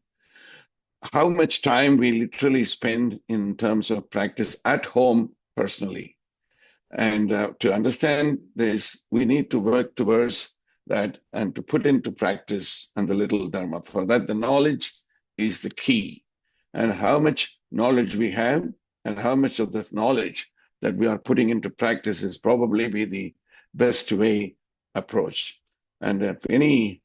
How much time we literally spend in terms of practice at home personally. And to understand this, we need to work towards that and to put into practice and the little Dharma. For that, the knowledge is the key. And how much knowledge we have and how much of that knowledge that we are putting into practice is probably be the best way approach. And if any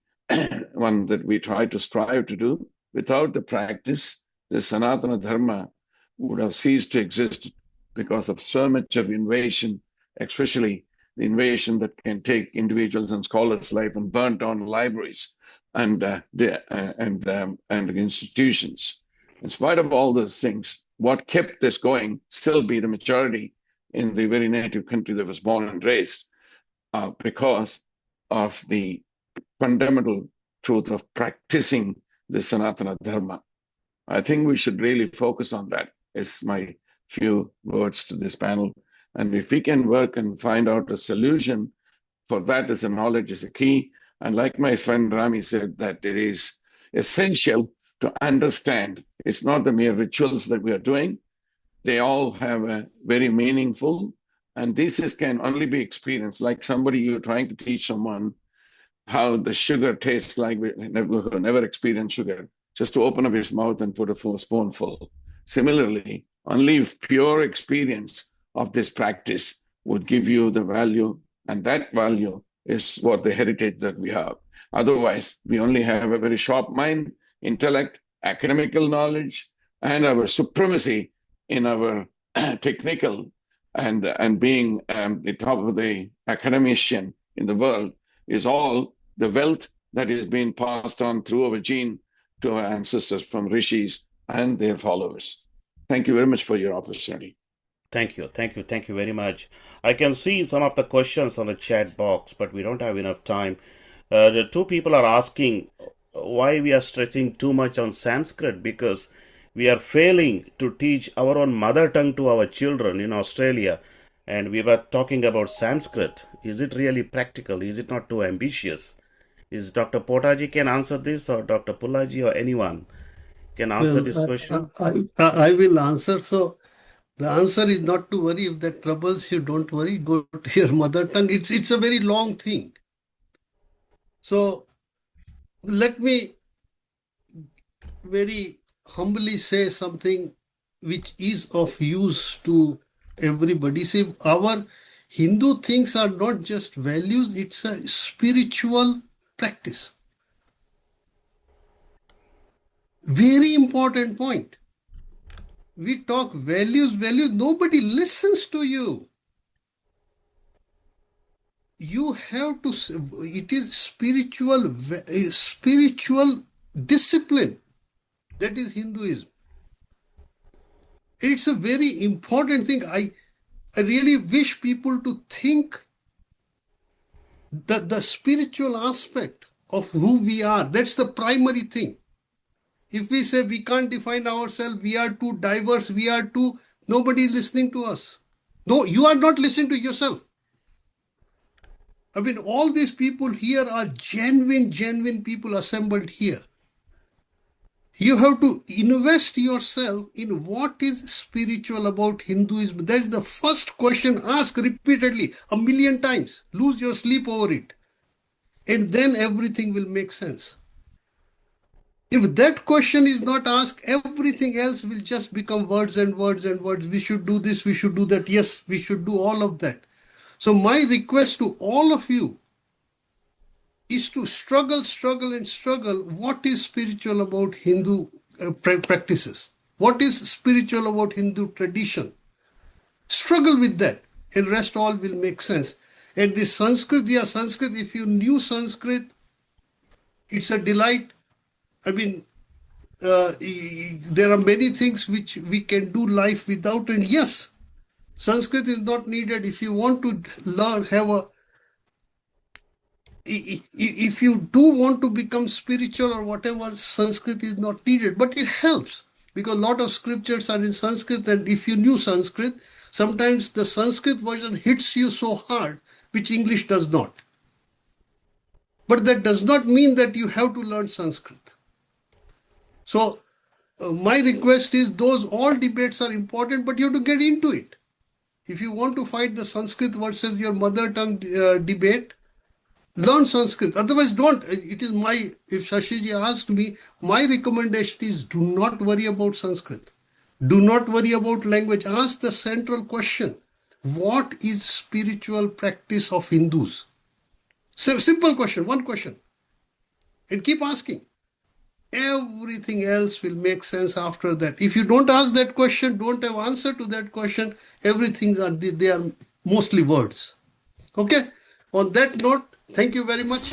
one that we try to strive to do, without the practice, the Sanatana Dharma would have ceased to exist because of so much of invasion, especially the invasion that can take individuals and scholars' life and burn down libraries and institutions. In spite of all those things, what kept this going still be the majority in the very native country that was born and raised because of the fundamental truth of practicing the Sanatana Dharma. I think we should really focus on that, is my few words to this panel. And if we can work and find out a solution for that is a knowledge is a key. And like my friend Rami said, that it is essential to understand it's not the mere rituals that we are doing. They all have a very meaningful, and can only be experienced like somebody you're trying to teach someone how the sugar tastes like, never experienced sugar, just to open up his mouth and put a full spoonful. Similarly, only pure experience of this practice would give you the value, and that value is what the heritage that we have. Otherwise, we only have a very sharp mind, intellect, academical knowledge, and our supremacy in our technical and being the top of the academician in the world is all the wealth that is being passed on through our gene to our ancestors from rishis and their followers. Thank you very much for your opportunity. Thank you. Thank you very much. I can see some of the questions on the chat box, but we don't have enough time. The two people are asking why we are stretching too much on Sanskrit, because we are failing to teach our own mother tongue to our children in Australia. And we were talking about Sanskrit. Is it really practical? Is it not too ambitious? Is Dr. Potaji can answer this, or Dr. Pullaji, or anyone can answer this question? I will answer. So the answer is not to worry. If that troubles you, don't worry. Go to your mother tongue. It's a very long thing. So let me very humbly say something which is of use to everybody. See, our Hindu things are not just values, it's a spiritual practice. Very important point. We talk values, nobody listens to you. You have to, it is spiritual discipline. That is Hinduism. It's a very important thing. I really wish people to think that the spiritual aspect of who we are, that's the primary thing. If we say we can't define ourselves, we are too diverse, nobody is listening to us. No, you are not listening to yourself. I mean, all these people here are genuine people assembled here. You have to invest yourself in what is spiritual about Hinduism. That's the first question. Ask repeatedly, 1,000,000 times. Lose your sleep over it. And then everything will make sense. If that question is not asked, everything else will just become words and words and words. We should do this, we should do that. Yes, we should do all of that. So my request to all of you is to struggle. What is spiritual about Hindu practices? What is spiritual about Hindu tradition? Struggle with that, and rest all will make sense. And the Sanskrit, if you knew Sanskrit, it's a delight. I mean, there are many things which we can do life without, and yes, Sanskrit is not needed. If you want to learn, if you do want to become spiritual or whatever, Sanskrit is not needed, but it helps because a lot of scriptures are in Sanskrit, and if you knew Sanskrit, sometimes the Sanskrit version hits you so hard, which English does not. But that does not mean that you have to learn Sanskrit. So my request is all debates are important, but you have to get into it. If you want to fight the Sanskrit versus your mother tongue debate, learn Sanskrit. Otherwise, don't. If Shashiji asked me, my recommendation is do not worry about Sanskrit. Do not worry about language. Ask the central question. What is spiritual practice of Hindus? Simple question, one question. And keep asking. Everything else will make sense after that. If you don't ask that question, don't have answer to that question, they are mostly words. Okay? On that note, thank you very much.